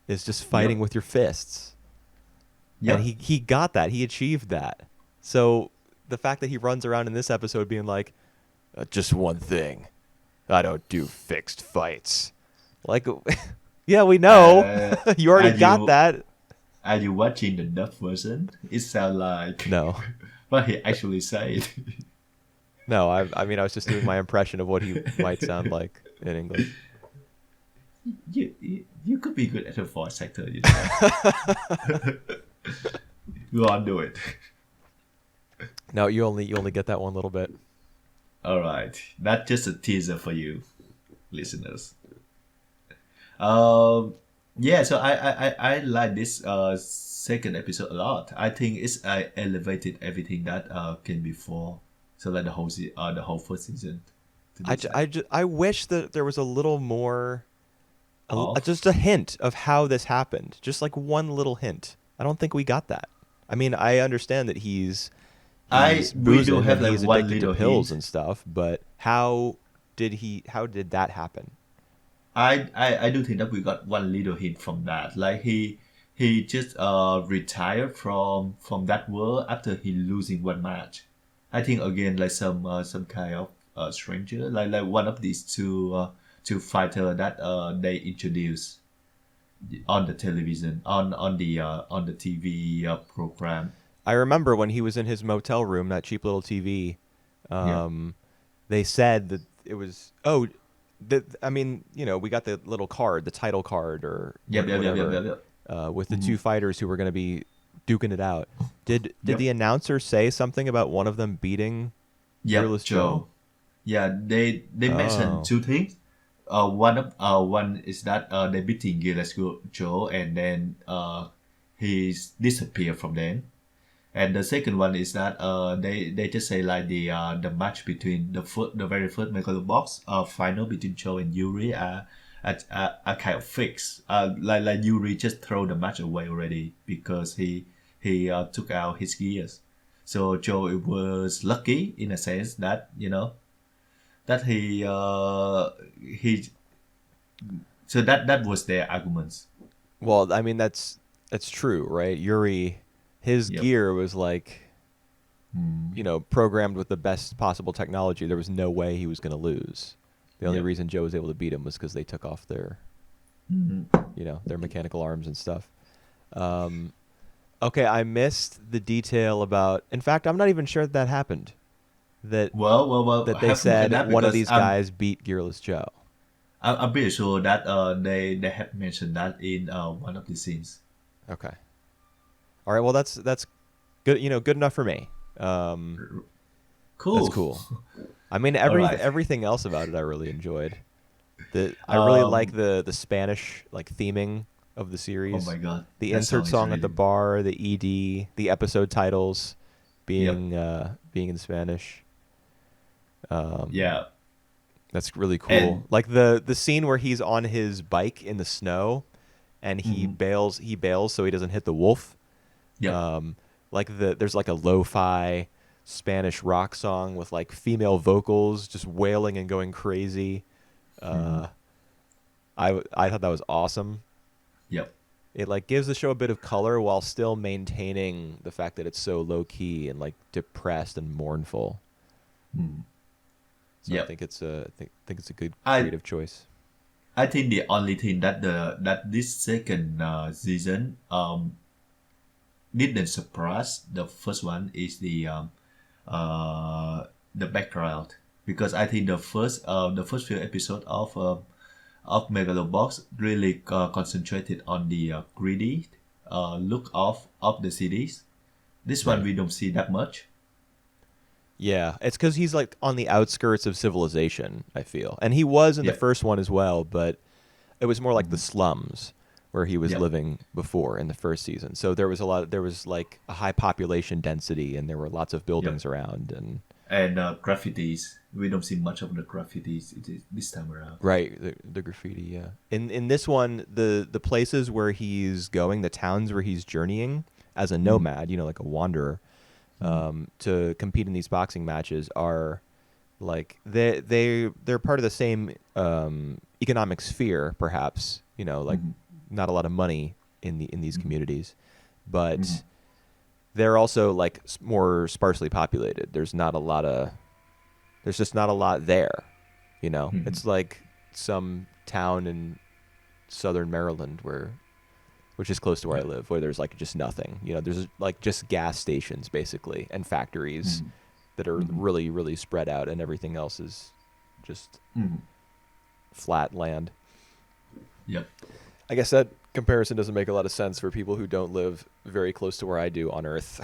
is just fighting with your fists. Yep. And he got that. He achieved that. So the fact that he runs around in this episode being like, just one thing, I don't do fixed fights. Like, yeah, we know. You already got that. Are you watching the dub version? It sounds like No. what he actually said. No, I mean, I was just doing my impression of what he might sound like in English. You could be good at a voice actor, Go on, do it. No, you only get that one little bit. All right, that's just a teaser for you, listeners. Yeah, so I like this second episode a lot. I think it's elevated everything that came before. So like the whole first season. I wish that there was a little more, Off. just a hint of how this happened. Just like one little hint. I don't think we got that. I mean, I understand that he's we boozing do have and like he's one addicted to little pills hint. and stuff, but how did that happen? I do think that we got one little hint from that. Like he just retired from that world after he losing one match. I think again like some kind of stranger, like one of these two fighter that they introduced on the television on the TV program. I remember when he was in his motel room, that cheap little TV. Yeah. They said that it was I mean, we got the little card, the title card or Yep. Yep. Yep. Yep. whatever, Yep. Yep. with the two fighters who were going to be duking it out. Did Yep. the announcer say something about one of them beating Yep. Fearless Joe. Joe? Yeah, they mentioned two things. One is that they beating Fearless Joe, and then he's disappeared from them. And the second one is that they just say like the match between the very first Megalo Box final between Joe and Yuri are kind of fixed. Like Yuri just throw the match away already because he took out his gears. So Joe was lucky in a sense that that he so that was their arguments. Well, I mean that's true, right? Yuri, his Yep. gear was like programmed with the best possible technology. There was no way he was going to lose. The only Yep. reason Joe was able to beat him was because they took off their Mhm. their mechanical arms and stuff. Okay, I missed the detail about. In fact, I'm not even sure that happened. That Well. that I they have to mention said that one of because these guys beat Gearless Joe. I'm pretty sure that they have mentioned that in one of the scenes. Okay. All right. Well, that's good. Good enough for me. Cool. That's cool. I mean, All right. everything else about it I really enjoyed. I really Um, like the Spanish like theming of the Oh series. my god. The That insert is song at the really- bar, the ED, the episode titles being in Spanish. Yeah. That's really cool. And- Like the scene where he's on his bike in the snow and he bails so he doesn't hit the wolf. Yeah. There's like a lo-fi Spanish rock song with like female vocals just wailing and going crazy. I thought that was awesome. Yep. It like gives the show a bit of color while still maintaining the fact that it's so low key and like depressed and mournful. So I Yep. think it's a think it's a good I- creative choice. I think the only thing that this second season didn't surprise the first one is the background, because I think the first few episodes of Megalo Box really concentrated on the greedy look of the cities. This one Right. we don't see that much. Yeah, it's because he's like on the outskirts of civilization, I feel. And he was in the Yeah. first one as well, but it was more like the slums where he was Yeah. living before in the first season. So there was like a high population density and there were lots of buildings around and And graffitis, we don't see much of the graffitis this time around. right, the graffiti, yeah. In this one, the places where he's going, the towns where he's journeying as a nomad, like a wanderer, to compete in these boxing matches are like they're part of the same economic sphere, perhaps. Like not a lot of money in these communities, but they're also like more sparsely populated. There's just not a lot there. It's like some town in southern Maryland which is close to where I live, where there's like just nothing. There's like just gas stations basically and factories that are really, really spread out, and everything else is just flat land. Yep. I guess that comparison doesn't make a lot of sense for people who don't live very close to where I do on Earth.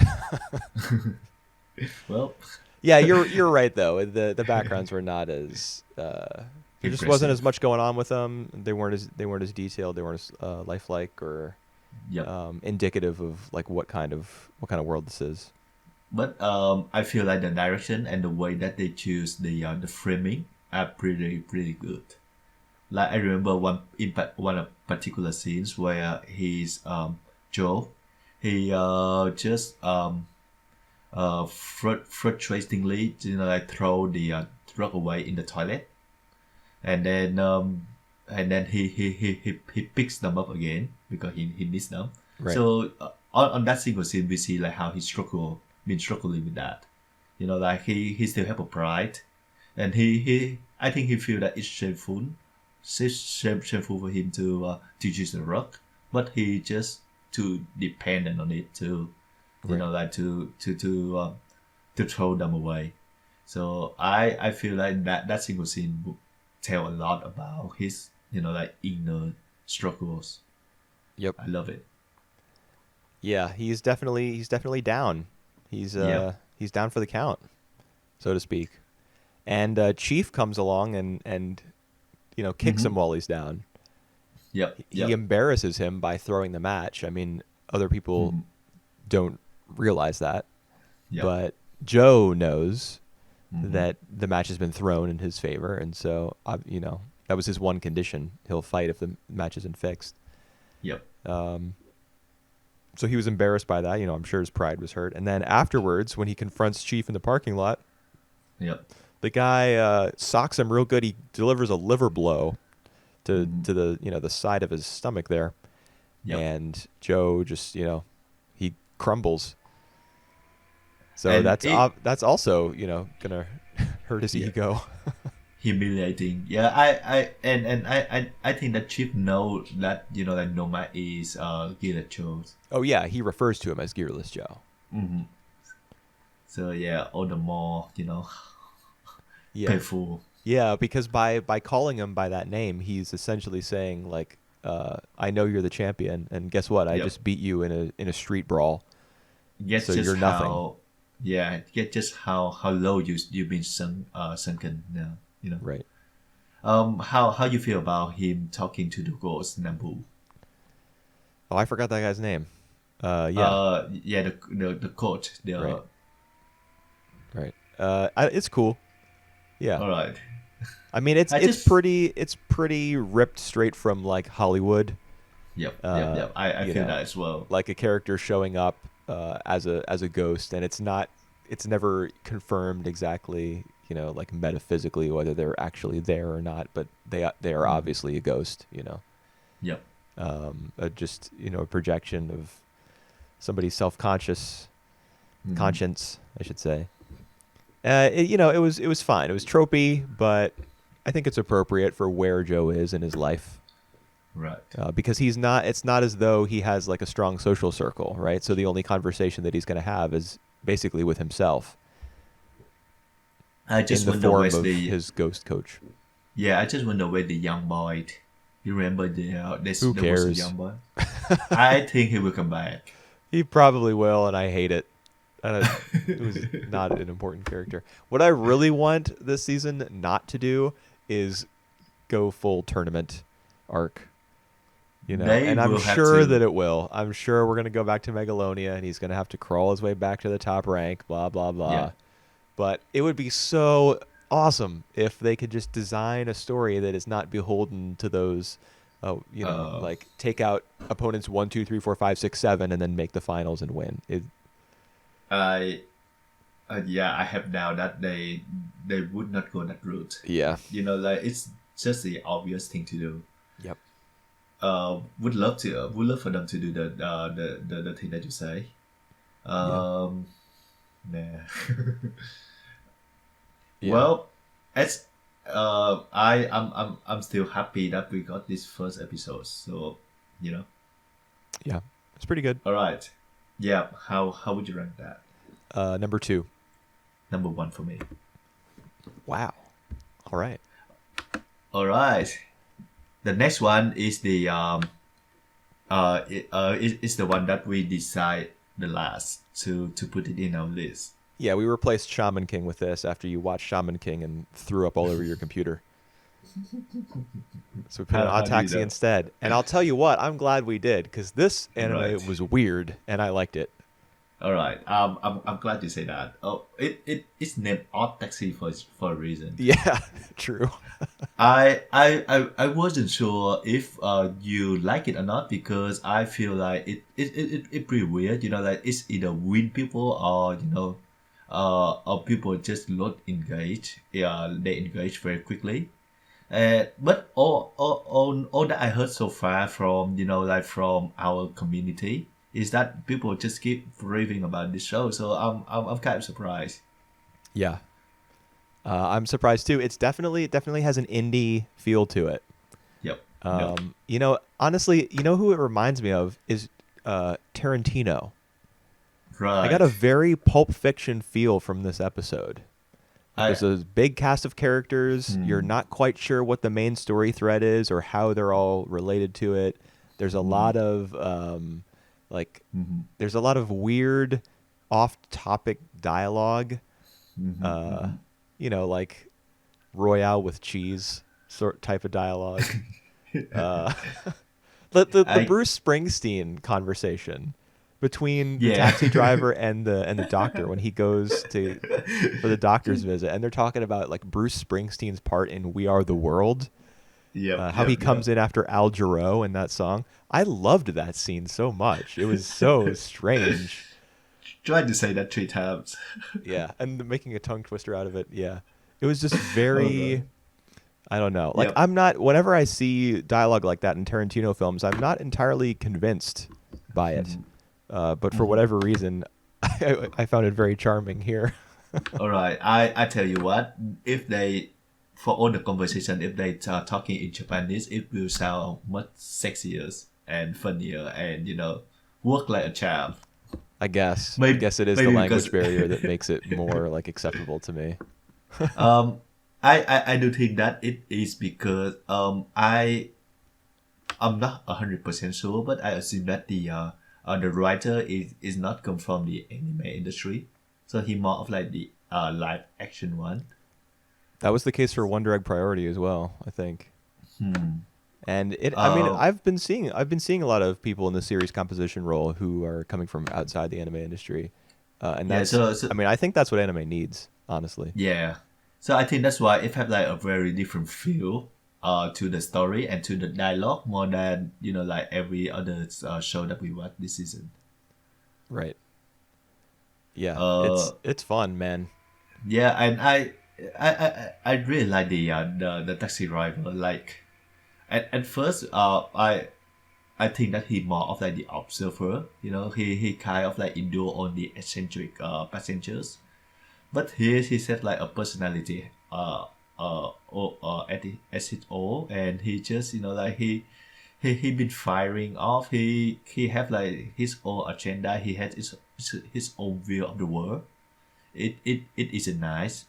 Well, Yeah, you're right though. The backgrounds were not as there just wasn't Impressive. as much going on with them. They weren't as detailed. They weren't as lifelike or yep. indicative of like what kind of world this is. But I feel like the direction and the way that they choose the framing are pretty good. Like I remember one of particular scenes where he's Joe, he just frustratingly like throw the drug away in the toilet, and then and then he picks them up again because he needs them. Right. So on that single scene, we see like how been struggling with that. Like he still have a pride, and I think he feel that it's shameful for him to use the rock, but he just too dependent on it to, like to throw them away. So I feel like that single scene would tell a lot about his like inner struggles. Yep. I love it. Yeah, he's definitely down. He's down for the count, so to speak. And Chief comes along and kicks him while he's down. Yep. He embarrasses him by throwing the match. I mean, other people don't realize that, but Joe knows that the match has been thrown in his favor, and so that was his one condition. He'll fight if the match isn't fixed. Yep. So he was embarrassed by that. I'm sure his pride was hurt. And then afterwards, when he confronts Chief in the parking lot, the guy socks him real good. He delivers a liver blow to the the side of his stomach there, and Joe just he crumbles. So And that's also gonna hurt his ego. Humiliating. Yeah, I think that Chip know that that Noma is Gila Joe's. Oh yeah, he refers to him as Gearless Joe. Mm-hmm. So yeah, all the more painful. Yeah, because by calling him by that name, he's essentially saying like, I know you're the champion, and guess what? I just beat you in a street brawl. Yes, so just you're nothing. Get just how low you've been sunken now. Right. How you feel about him talking to the ghost Nambu? Oh, I forgot that guy's name. The coach. Right. It's cool. Yeah. All right. I mean, it's pretty ripped straight from like Hollywood. Yep. I feel that as well. Like a character showing up as a ghost, and it's never confirmed exactly, like metaphysically whether they're actually there or not, but they are obviously a ghost, Yep. Just a projection of somebody's self-conscious conscience, I should say. It was fine. It was tropey, but I think it's appropriate for where Joe is in his life. Right. Because it's not as though he has like a strong social circle, right? So the only conversation that he's going to have is basically with himself. I just in the wonder form where's of the his ghost coach. Yeah, I just wonder where the young boy. You remember Who there was cares? a young boy. I think he will come back. He probably will, and I hate it. It was not an important character. What I really want this season not to do is go full tournament arc. And I'm sure that it will. I'm sure we're going to go back to Megalonia, and he's going to have to crawl his way back to the top rank, blah, blah, blah. Yeah. But it would be so awesome if they could just design a story that is not beholden to those, like take out opponents 1, 2, 3, 4, 5, 6, 7, and then make the finals and win. I have now that they would not go that route. Yeah. Like it's just the obvious thing to do. Yep. Would love for them to do the thing that you say. Nah. Yeah. Well, it's I'm still happy that we got this first episode. So Yeah, it's pretty good. All right. Yeah. How would you rank that? Number 2. Number 1 for me. Wow. All right. All right. The next one is the it's the one that we decide the last to put it in our list. Yeah, we replaced Shaman King with this after you watched Shaman King and threw up all over your computer. So we put it on How Hot do you Taxi know? instead. And I'll tell you what, I'm glad we did, because this anime Right. was weird and I liked it. All right. I'm glad you say that. Oh, it's named Odd Taxi for a reason. Yeah, true. I wasn't sure if you like it or not, because I feel like it pretty weird. Like it's either win people or people just not engage. Yeah, they engage very quickly. But all that I heard so far from like from our community is that people just keep raving about this show. So I'm kind of surprised. Yeah. I'm surprised too. It definitely has an indie feel to it. Yep. Yep. Honestly, who it reminds me of is Tarantino. I got a Right. very Pulp Fiction feel from this episode. I. There's a big cast of characters. You're Hmm. not quite sure what the main story thread is or how they're all related to it. There's a Hmm. lot of like Hmm. there's a lot of weird off-topic dialogue. Hmm. Uh, Hmm. like Royale with cheese sort type of dialogue. Uh, the I. Bruce Springsteen conversation between the Yeah. taxi driver and the doctor when he goes to for the doctor's visit, and they're talking about like Bruce Springsteen's part in "We Are the World," Yep. how he Yep. comes Yep. in after Al Jarreau in that song. I loved that scene so much. It was so strange. Tried to say that 3 times. Yeah, and making a tongue twister out of it. Yeah, it was just Oh god. very. I don't know. Like Yep. I'm not. Whenever I see dialogue like that in Tarantino films, I'm not entirely convinced by it. Hmm. But for Hmm. whatever reason, I found it very charming here. All right. I tell you what. If they for all the conversation, if they are talking in Japanese, it will sound much sexier and funnier, and work like a charm. I guess. I Maybe guess it is the maybe because language barrier that makes it more like acceptable to me. um I do think that it is because I'm not 100% sure, but I assume that the writer is not come from the anime industry, so he more of like the live action one. That was the case for Wonder Egg Priority as well, I think. Hmm. And I mean, Uh, I've been seeing a lot of people in the series composition role who are coming from outside the anime industry, and yeah. I mean, I think that's what anime needs, honestly. Yeah. So I think that's why it had like a very different feel to the story and to the dialogue more than like every other show that we watch this season. Right. Yeah. Uh It's fun, man. yeah, and I really like the taxi driver. Like at first I think that he more of like the observer. He kind of like endure on the eccentric passengers. But here he said like a personality at his own, and he just like he been firing off. He have like his own agenda. He has his own view of the world. It is a nice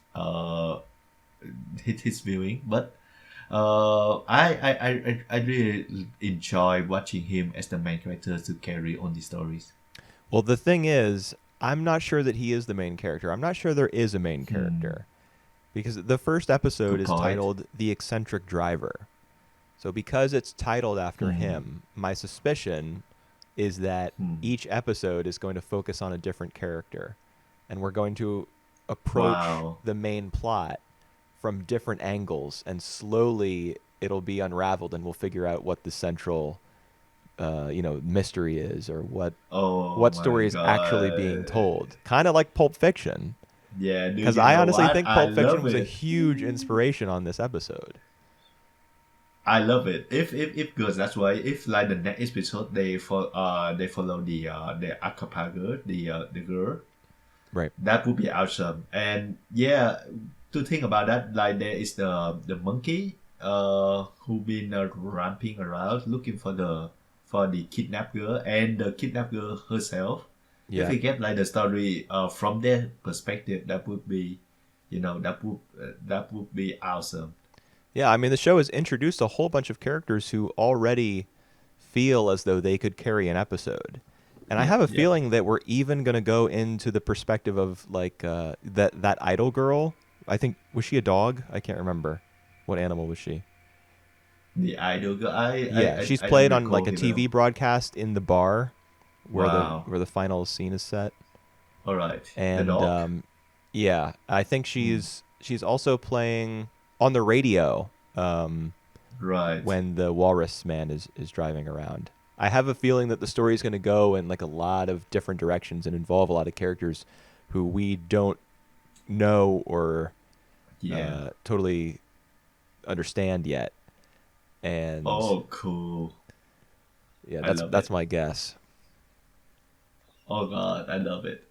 his viewing, but I really enjoy watching him as the main character to carry on the stories. Well, the thing is, I'm not sure that he is the main character. I'm not sure there is a main Hmm. character because the first episode Good is point. titled "The Eccentric Driver." So because it's titled after Hmm. him, my suspicion is that Hmm. each episode is going to focus on a different character, and we're going to approach Wow. the main plot from different angles, and slowly it'll be unraveled, and we'll figure out what the central, mystery is, or Oh what my story is actually being god. told. Kind of like Pulp Fiction, Yeah, dude, because you I know honestly what? think I Pulp Fiction love was a it. huge inspiration on this episode. I love it. If good, that's why if like the next episode they follow the acapella the girl, Right. that would be awesome. And yeah, to think about that, like there is the monkey who been ramping around looking for the kidnapped girl, and the kidnapped girl herself. If Yeah. we get like the story from their perspective, that would be that would be awesome. Yeah, I mean, the show has introduced a whole bunch of characters who already feel as though they could carry an episode. And I Yep, have a yep. feeling that we're even going to go into the perspective of like that idol girl. I think was she a dog? I can't remember. What animal was she? The idol girl. Yeah, she's I don't played on like recall a him TV well. broadcast in the bar where the Wow. where the final scene is set. All right. The And dog. yeah, I think Hmm. she's also playing on the radio. Right. When the walrus man is driving around. I have a feeling that the story is going to go in like a lot of different directions and involve a lot of characters who we don't know or Yeah. totally understand yet. And Oh, cool. yeah, I love that's it. my guess. Oh God, I love it.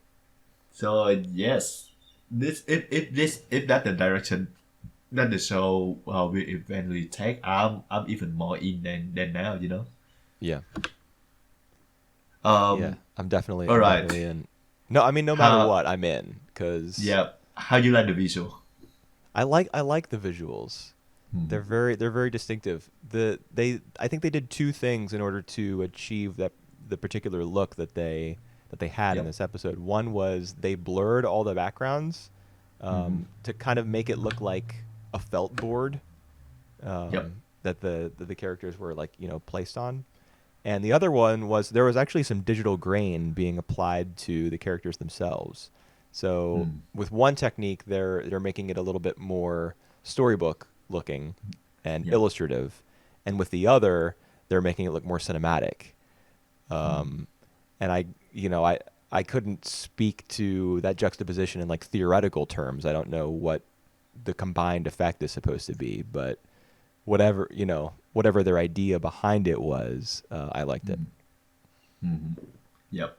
So yes, this if that's the direction that the show will eventually take, I'm even more in than now. Yeah. Yeah, Um. All I'm right. definitely in. No, I mean no matter How? what, I'm in cuz Yeah. How you like the visual? I like the visuals. Mhm. They're very distinctive. I think they did two things in order to achieve the particular look that they had in Yep. this episode. One was they blurred all the backgrounds Mm-hmm. to kind of make it look like a felt board Yep. that the characters were like placed on. And the other one was there was actually some digital grain being applied to the characters themselves. So Mm. with one technique, they're making it a little bit more storybook looking and Yep. illustrative, and with the other, they're making it look more cinematic. Mm. Um, and I couldn't speak to that juxtaposition in like theoretical terms. I don't know what the combined effect is supposed to be, but whatever their idea behind it was, I liked it. Mm. Mm-hmm. Yep.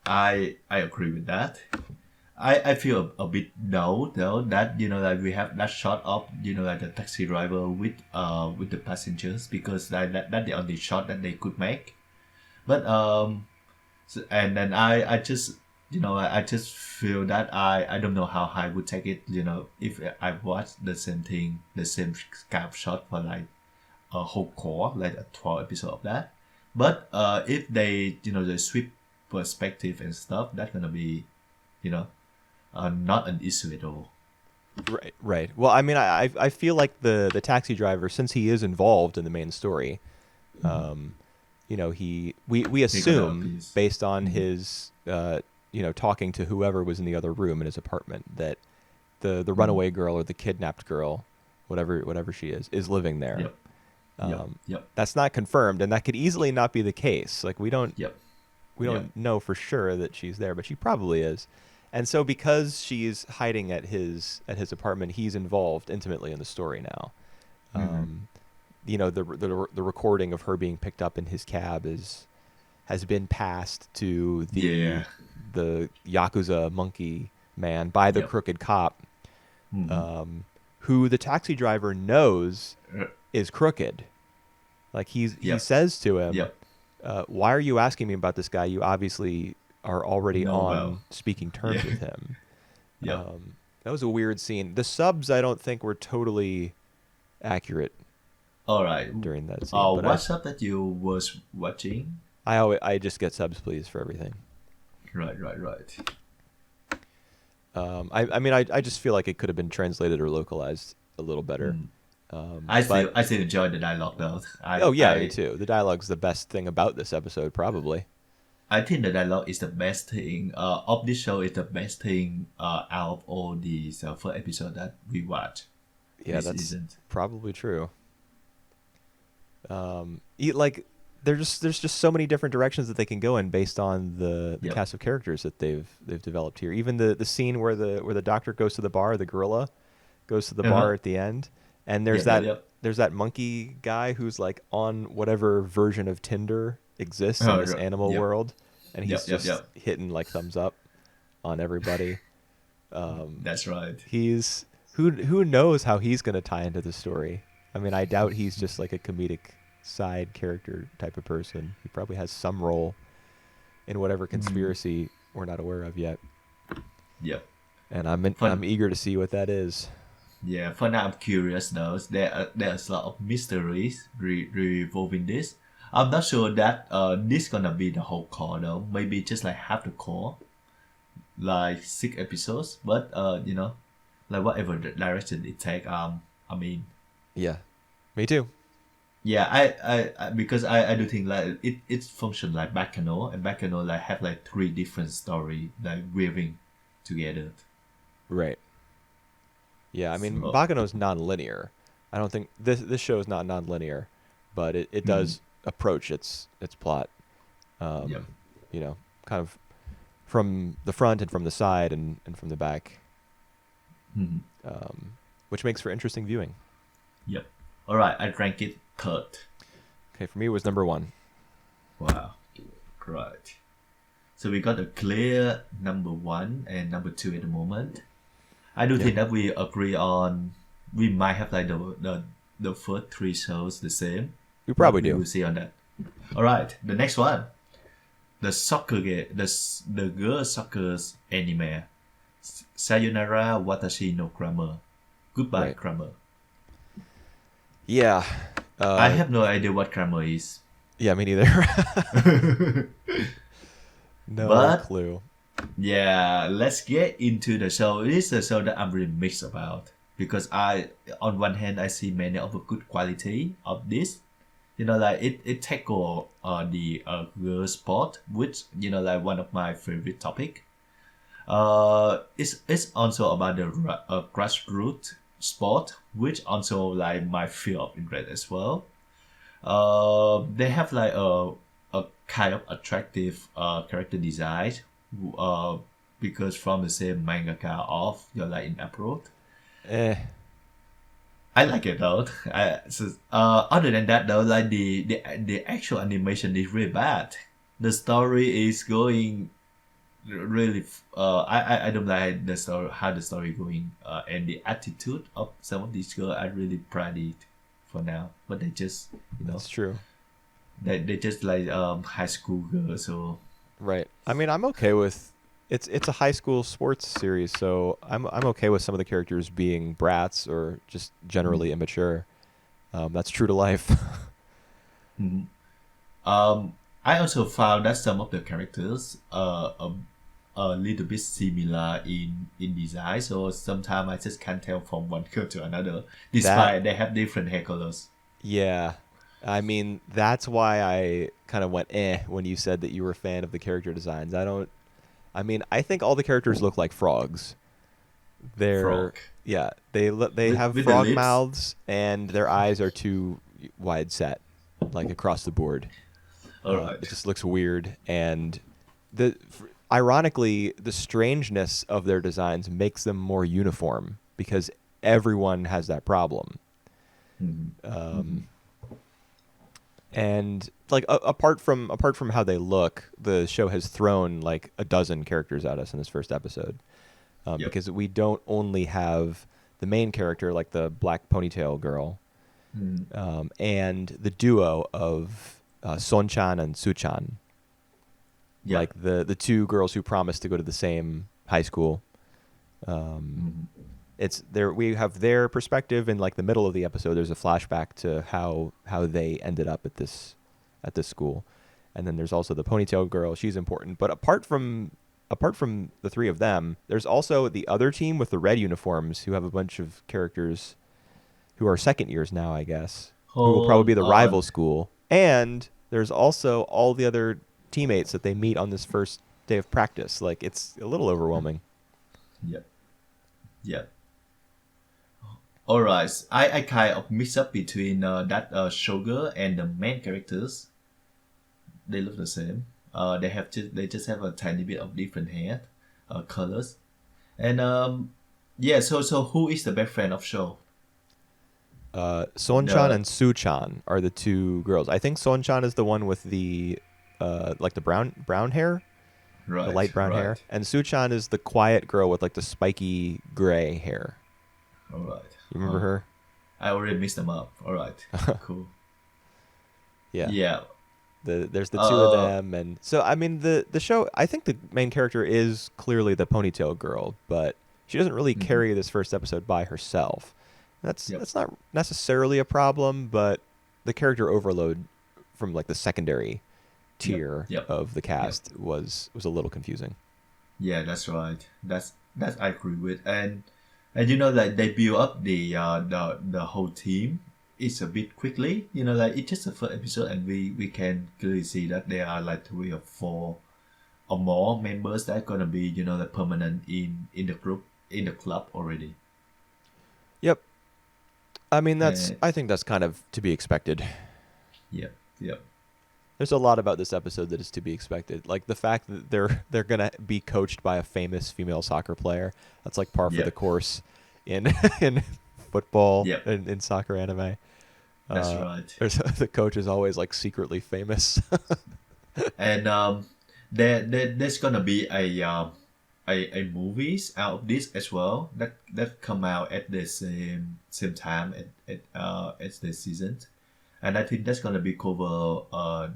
I agree with that. I feel a bit dull though that that we have that shot of like the taxi driver with the passengers because that the only shot that they could make. But and then I just I just feel that I don't know how I would take it if I watch the same thing, the same kind of shot for like a whole core, like a 12 episode of that. But if they they switch perspective and stuff, that's gonna be you know not an issue at all. Right, right. Well, I mean, I feel like the taxi driver, since he is involved in the main story, Mm-hmm. we They're gonna assume appease. based on Mm-hmm. his talking to whoever was in the other room in his apartment that the Mm-hmm. runaway girl or the kidnapped girl, whatever she is living there. Yep. Yep. Yep. That's not confirmed, and that could easily not be the case. Like Yep. we Yep. don't know for sure that she's there, but she probably is. And so because she's hiding at his apartment, he's involved intimately in the story now. Mm-hmm. Um, the recording of her being picked up in his cab has been passed to Yeah. the yakuza monkey man by the Yep. crooked cop, Mm-hmm. who the taxi driver knows Uh, is crooked. Like he yep. says to him, Yep. "Why are you asking me about this guy? You obviously are already No. Well. on speaking terms Yeah. with him." Yep. That was a weird scene. The subs I don't think were totally accurate All right. during that scene, but What's up that you was watching? I just get subs please for everything. Right. Right. Right. I mean I just feel like it could have been translated or localized a little better. Mm. But I still enjoy the dialogue though. oh yeah, me too. The dialogue's the best thing about this episode probably. I think the dialogue is the best thing of this show. Is the best thing out of all these first episode that we watch Yeah, this that's season. probably true. Like there's just so many different directions that they can go in based on the Yep. cast of characters that they've developed here. Even the scene where the doctor goes to the bar, the gorilla goes to the bar Uh-huh. at the end, and Yep. Yep. Yep. there's that monkey guy who's like on whatever version of Tinder exists in Oh, this animal yep. world, and Yep. he's Yep. just Yep. hitting like thumbs up on everybody. That's right. He's who knows how he's going to tie into the story. I mean, I doubt he's just like a comedic side character type of person. He probably has some role in whatever Mm. conspiracy we're not aware of yet. Yep. And Fun. I'm eager to see what that is. Yeah. For now, I'm curious though. There's a lot of mysteries revolving this. I'm not sure that this gonna be the whole core though. Maybe just like half the core, like 6 episodes. But like whatever the direction it take. I mean, Yeah, me too. yeah. I because I do think like it function like Bacano, and Bacano like have like 3 different story like weaving together. Right. Yeah, I mean, So. Bakano's non-linear. I don't think this show is not non-linear, but it Mhm. does approach its plot, Yep. you know, kind of from the front and from the side and from the back, Mhm. which makes for interesting viewing. Yep. All right, I rank it third. Okay, for me it was number 1. Wow. Right. So we got a clear number 1 and number 2 at the moment. I do think that we agree on. We might have like the first 3 shows the same. We probably do. We will see on that. All right, the next one, the soccer game, the girl soccer's anime, Sayonara Watashi no Cramer. Goodbye, Right. Cramer. Yeah. I have no idea what Cramer is. Yeah, me neither. No But- clue. Yeah, let's get into the show. It is a show that I'm really mixed about because on one hand, I see many of the good quality of this. Like it tackle the girl sport, which like one of my favorite topic. It's also about the grassroots sport, which also like my field of interest as well. They have like a kind of attractive character design, because from the same mangaka of like in April. I like it though. Other than that though, like the actual animation is really bad. The story is going really. I don't like the story, how the story going, and the attitude of some of these girls. I really proud it for now, but they just That's true. they just like high school girls. So Right. I mean, I'm okay with it's a high school sports series, so I'm okay with some of the characters being brats or just generally immature. That's true to life. Mhm. I also found that some of the characters a little bit similar in design, so sometimes I just can't tell from one girl to another, despite they have different hair colors. Yeah. I mean, that's why I kind of went when you said that you were a fan of the character designs. I think all the characters look like frogs. Frog. Yeah, they have with the frog lips? mouths and their eyes are too wide set, like across the board. All right. It just looks weird, and ironically, the strangeness of their designs makes them more uniform because everyone has that problem. Mhm. And like apart from how they look, the show has thrown like a dozen characters at us in this first episode, Yep. because we don't only have the main character like the black ponytail girl, and the duo of Son-chan and Su-chan, Yeah. like the two girls who promised to go to the same high school. It's there. We have their perspective in like the middle of the episode. There's a flashback to how they ended up at this school, and then there's also the ponytail girl. She's important, but apart from the three of them, there's also the other team with the red uniforms who have a bunch of characters who are second years now, I guess, who will probably be the Hold rival on. school. And there's also all the other teammates that they meet on this first day of practice. Like, it's a little overwhelming. Yep. Yep. All right. I kind of mix up between that showgirl and the main characters. They look the same. They just have a tiny bit of different hair, colors, and yeah. So who is the best friend of show? Son-chan The- and Su-chan are the two girls. I think Son-chan is the one with the like the brown hair, Right. the light brown right. hair, and Su-chan is the quiet girl with like the spiky gray hair. All right. You remember her? I already mixed them up. All right. Cool. Yeah. Yeah. There's the two of them, and so I mean the show. I think the main character is clearly the ponytail girl, but she doesn't really carry this first episode by herself. That's not necessarily a problem, but the character overload from like the secondary tier Yep. of the cast was a little confusing. Yeah, that's right. That's I agree with, and like they build up the whole team. It's a bit quickly, like it's just the first episode, and we can clearly see that there are like 3 or 4 or more members that are gonna be like permanent in the group, in the club already. Yep. I mean Uh, I think that's kind of to be expected. Yep. Yep. There's a lot about this episode that is to be expected. Like the fact that they're gonna be coached by a famous female soccer player. That's like par for Yeah. the course in in football Yep. in soccer anime. That's right. The coach is always like secretly famous. And there's gonna be a movies out of this as well that come out at the same time as the season, and I think that's gonna be cover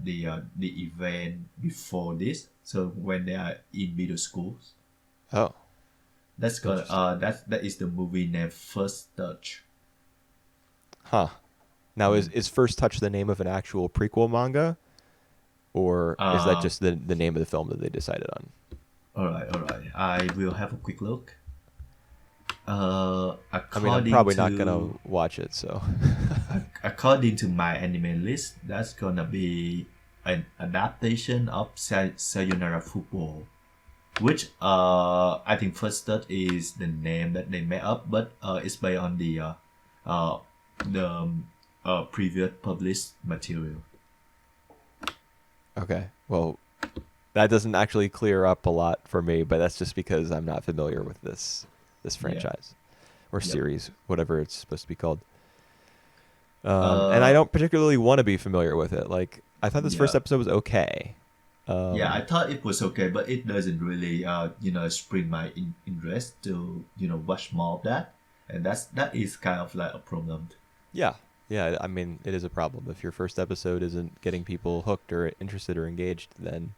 the event before this. So when they are in middle schools, Oh, that's gonna interesting. that is the movie named First Touch. Huh. Now, Mm. is First Touch the name of an actual prequel manga, or is that Uh, just the name of the film that they decided on? all right. I will have a quick look. I mean, I'm According probably not gonna to watch it, so. according to my anime list, that's gonna be an adaptation of Sayonara Football, which I think First Touch is the name that they made up, but it's based on uh, the previous published material. Okay. Well, that doesn't actually clear up a lot for me, but that's just because I'm not familiar with this Yeah. franchise or Yep. series, whatever it's supposed to be called. And I Uh, don't particularly want to be familiar with it. Like, I thought this first yeah. episode was okay. Yeah, I thought it was okay, but it doesn't really, spring my interest to, watch more of that, and that is kind of like a problem. Yeah. Yeah, I mean, it is a problem. If your first episode isn't getting people hooked or interested or engaged, then,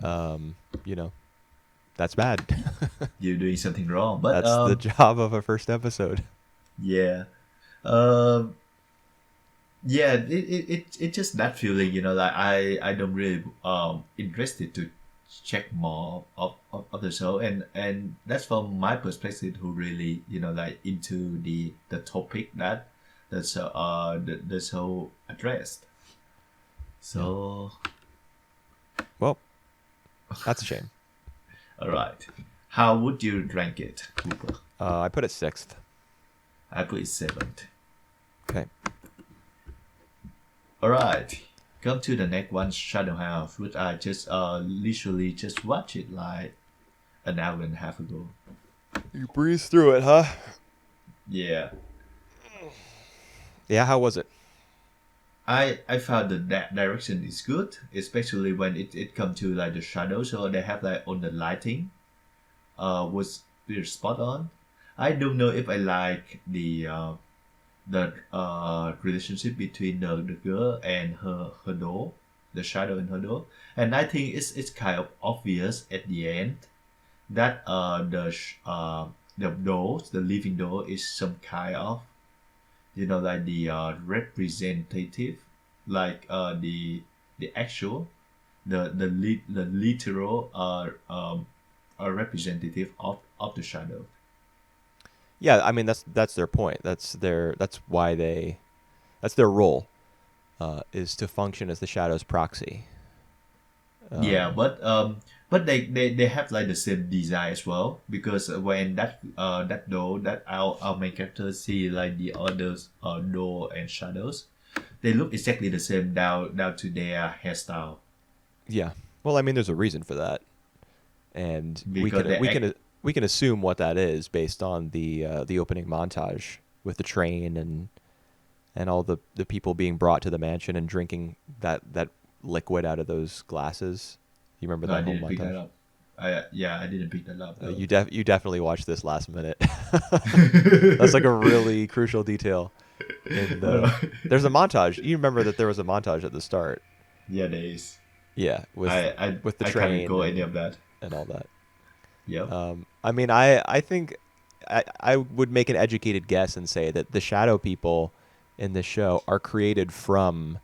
um, you know, that's bad. You're doing something wrong. But That's the job of a first episode. yeah, um, yeah, it just that feeling, like I don't really interested to check more of the show, and that's from my perspective who really like into the topic that the show addressed. Yeah. So Well, that's a shame. all right, how would you rank it, Cooper? I put it 6th. I put it seventh. Okay. All right, come to the next one, Shadow House, which I just literally just watched it like an hour and a half ago. You breezed through it, huh? Yeah, Yeah, how was it? I found that direction is good, especially when it come to like the shadow. So they have like on the lighting, was pretty spot on. I don't know if I like the relationship between the girl and her doll, the shadow and her doll, and I think it's kind of obvious at the end that the doll, the living doll, is some kind of like the representative, like the actual the literal representative of the shadow. Yeah, I mean that's their point. That's their role, is to function as the shadow's proxy. Yeah, Um, but they have like the same design as well, because when that doll, that our main character see like the others doll and shadows, they look exactly the same down to their hairstyle, yeah. Well, I mean, there's a reason for that, and we because can they we act. can we can assume what that is based on the opening montage with the train and all the people being brought to the mansion and drinking that liquid out of those glasses. You remember No, I that whole didn't pick that montage? up. I didn't pick that up though. You definitely watched this last minute. That's like a really crucial detail in the. Alright. There's a montage. You remember that there was a montage at the start. Yeah, there is. Yeah, with the I can't train recall any of that. and all that. Yep. I mean, I think I would make an educated guess and say that the shadow people in this show are created from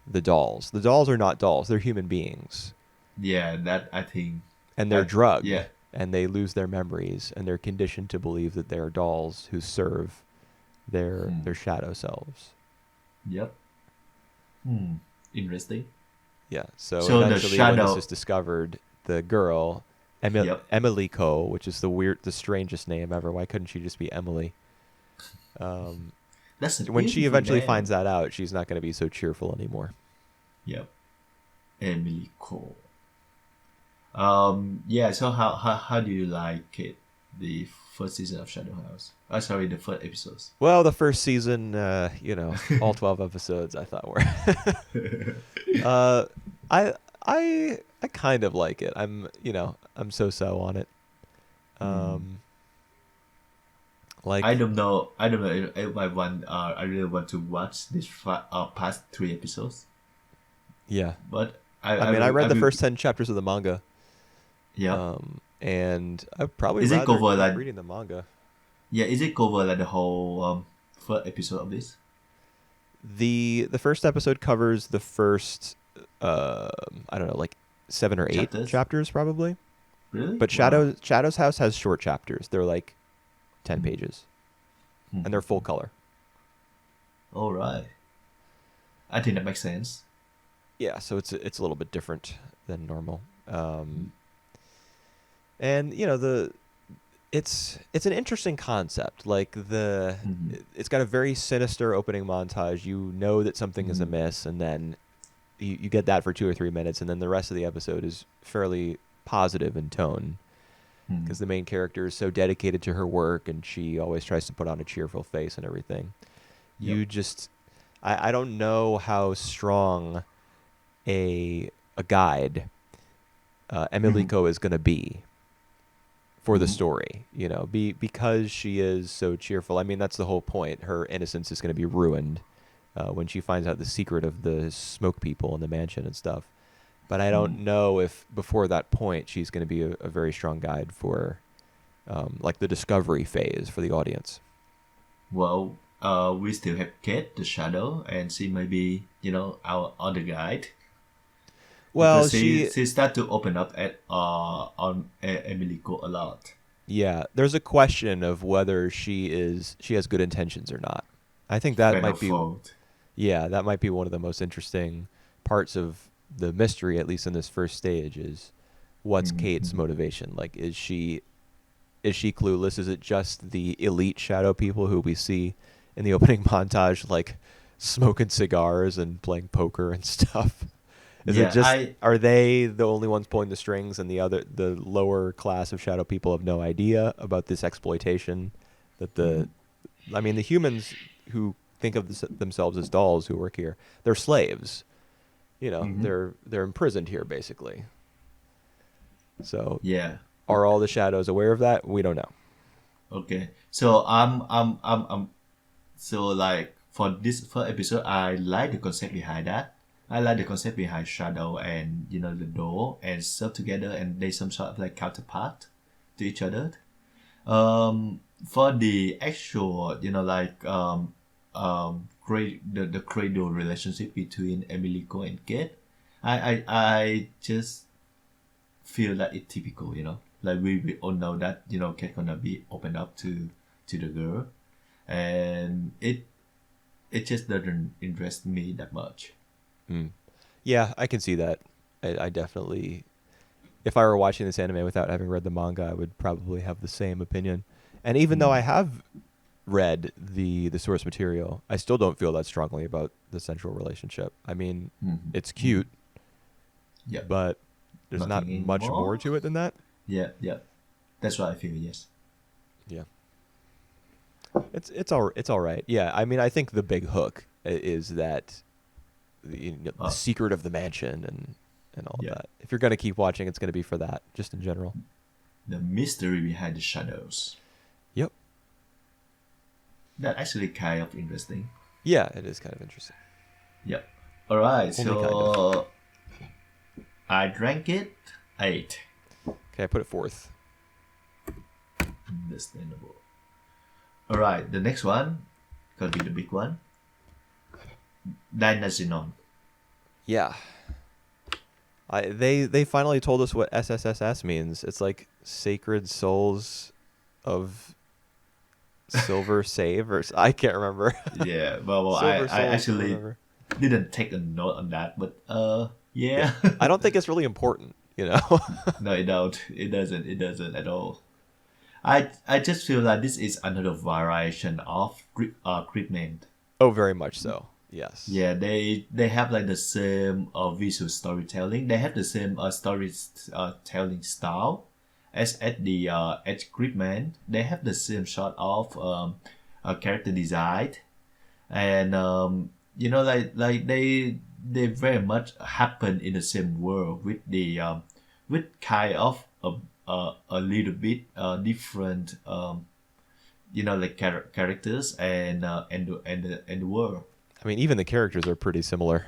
the dolls. The dolls are not dolls; they're human beings, Yeah, that I think and they're that drugged, yeah. and they lose their memories, and they're conditioned to believe that they're dolls who serve Hmm. their shadow selves. Yep. Hmm. Interesting. Yeah. So So the eventually, when this shadow. is discovered, the girl, Yep. Emily Co, which is the strangest name ever. Why couldn't she just be Emily? Um, That's a when she beautiful eventually finds name. that out, she's not going to be so cheerful anymore. Yep. Emily Cole. Yeah. So how do you like it? the first season of Shadow House? Oh, sorry, the first episodes. Well, the first season, all 12 episodes I thought were. I I kind of like it. I'm so on it. Like I don't know. I don't know if I want. I really want to watch this past 3 episodes. yeah. But I read the first 10 chapters of the manga. Yeah. And I probably Is it rather cover keep like? reading the manga. Yeah. Is it cover like the whole first episode of this? The first episode covers the first I don't know, like 7 or 8 chapters probably. Really? But Wow. Shadow's House has short chapters. They're like 10 pages. And they're full color. All right. I think that makes sense. Yeah, so it's a little bit different than normal. And it's an interesting concept. Like it's got a very sinister opening montage. You know that something is amiss, and then you get that for 2 or 3 minutes, and then the rest of the episode is fairly positive in tone because the main character is so dedicated to her work, and she always tries to put on a cheerful face and everything. Yep. You just, I don't know how strong a guide Emiliko is going to be for the story, because she is so cheerful. I mean, that's the whole point. Her innocence is going to be ruined when she finds out the secret of the smoke people in the mansion and stuff. But I don't know if before that point she's going to be a very strong guide for like the discovery phase for the audience. Well, we still have Kate, the shadow, and she may be, our other guide. Well, because she start to open up on Emiliko a lot. Yeah, there's a question of whether she has good intentions or not. I think that might be fault. Yeah, that might be one of the most interesting parts of the mystery, at least in this first stage, is what's Kate's motivation? Like, is she clueless? Is it just the elite shadow people who we see in the opening montage, like smoking cigars and playing poker and stuff? Are they the only ones pulling the strings, and the lower class of shadow people have no idea about this exploitation? The humans who think of themselves as dolls who work here, they're slaves. They're imprisoned here basically. So yeah, are all the shadows aware of that? We don't know. Okay, so so like for this first episode, I like the concept behind that. I like the concept behind shadow and the door and stuff together, and they some sort of like counterpart to each other. For the actual the cradle relationship between Emiliko and Kate, I just feel that it's typical, like we all know that Kate gonna be opened up to the girl, and it just doesn't interest me that much. Yeah, I can see that. I definitely, if I were watching this anime without having read the manga, I would probably have the same opinion. And even though I have read the source material, I still don't feel that strongly about the central relationship. I mean, it's cute, but there's not much more to it than that. Yeah, that's what I feel. Yes. Yeah. It's all right. Yeah, I mean, I think the big hook is that the secret of the mansion and all of that. If you're gonna keep watching, it's gonna be for that, just in general. The mystery behind the shadows. Yep. That actually kind of interesting. Yeah, it is kind of interesting. Yep. All right. Only so kind of. I drank it 8. Okay, I put it 4th. Understandable. All right. The next one gonna be the big one. Dynazenon. Yeah. They finally told us what SSSS means. It's like Sacred Souls of Silver Save, or I can't remember. Yeah, well I actually didn't take a note on that, but yeah. I don't think it's really important, No, it don't. It doesn't at all. I just feel like this is another variation of treatment. Oh, very much so. Yes. Yeah, they have like the same visual storytelling. They have the same storytelling style, as the as Gridman, they have the same sort of character design, and like they very much happen in the same world with the with kind of a little bit different like characters and the world. I mean, even the characters are pretty similar.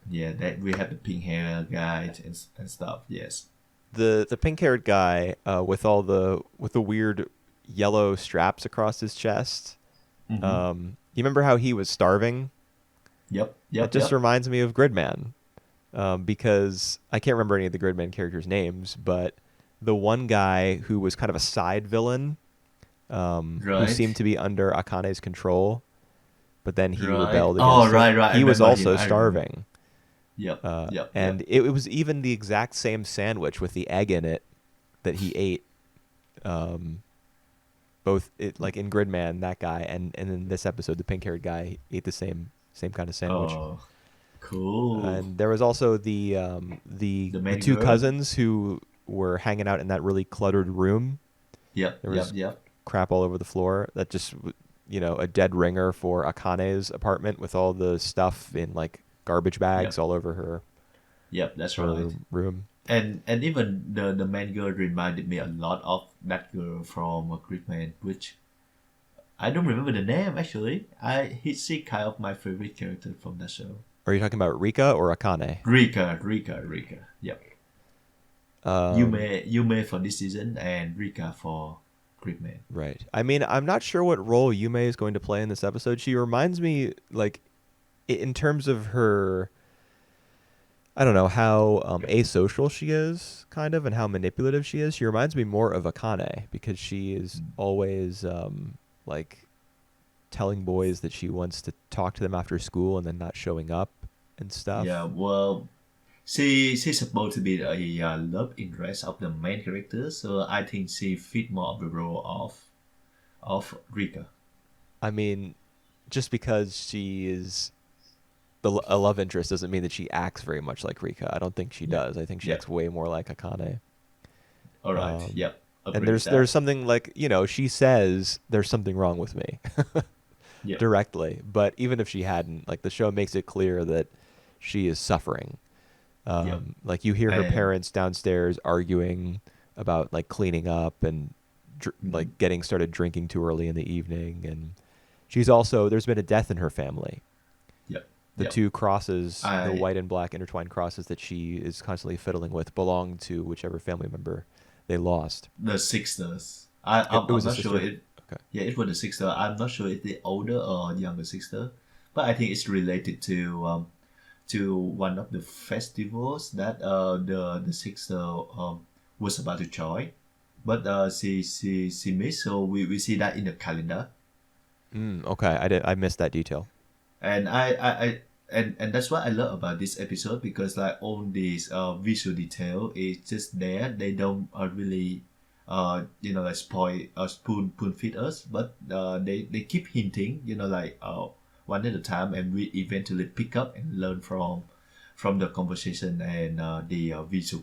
Yeah, that we have the pink hair guy and stuff. Yes. The pink-haired guy with the weird yellow straps across his chest. You remember how he was starving? Yep. It just reminds me of Gridman, because I can't remember any of the Gridman characters' names, but the one guy who was kind of a side villain, who Right. seemed to be under Akane's control, but then he Right. rebelled Oh, against right, it. right. I He was remember also him. I remember. starving. Yep. Yep. And it was even the exact same sandwich with the egg in it that he ate. Both like in Gridman, that guy, and in this episode, the pink-haired guy ate the same kind of sandwich. Oh, cool. And there was also the main two girl? cousins who were hanging out in that really cluttered room. Yep. There was Yep. crap all over the floor. That just a dead ringer for Akane's apartment with all the stuff in like garbage bags Yep. all over her Yep. That's her right. room. And even the main girl reminded me a lot of that girl from Gridman, which I don't remember the name actually. She kind of my favorite character from that show. Are you talking about Rika or Akane? Rika. Yep. Um, Yume for this season and Rika for Gridman. Right. I mean, I'm not sure what role Yume is going to play in this episode. She reminds me, like, in terms of her, I don't know, how asocial she is, kind of, and how manipulative she is. She reminds me more of Akane because she is always, like, telling boys that she wants to talk to them after school and then not showing up and stuff. Yeah, well, she's supposed to be a love interest of the main character, so I think she fit more of the role of Rika. I mean, just because she is a love interest doesn't mean that she acts very much like Rika. I don't think she does. I think she acts way more like Akane. All right. Yep. And Agree with there's that. something like, she says there's something wrong with me Yep. directly. But even if she hadn't, like the show makes it clear that she is suffering. Yep. Like you hear her And- parents downstairs arguing about like cleaning up and like getting started drinking too early in the evening. And there's been a death in her family. Yep. The Yep. two crosses, I- the white and black intertwined crosses that she is constantly fiddling with, belong to whichever family member they lost. The sisters. I'm It was a not sure sister? it. Okay. Yeah, it was the sister. I'm not sure if the older or younger sister, but I think it's related to one of the festivals that the sister was about to join, but she missed. So we see that in the calendar, Okay, I missed that detail. and and that's what I love about this episode because like all these visual detail is just there. They don't really like spoon feed us, but they keep hinting like one at a time, and we eventually pick up and learn from the conversation and the visual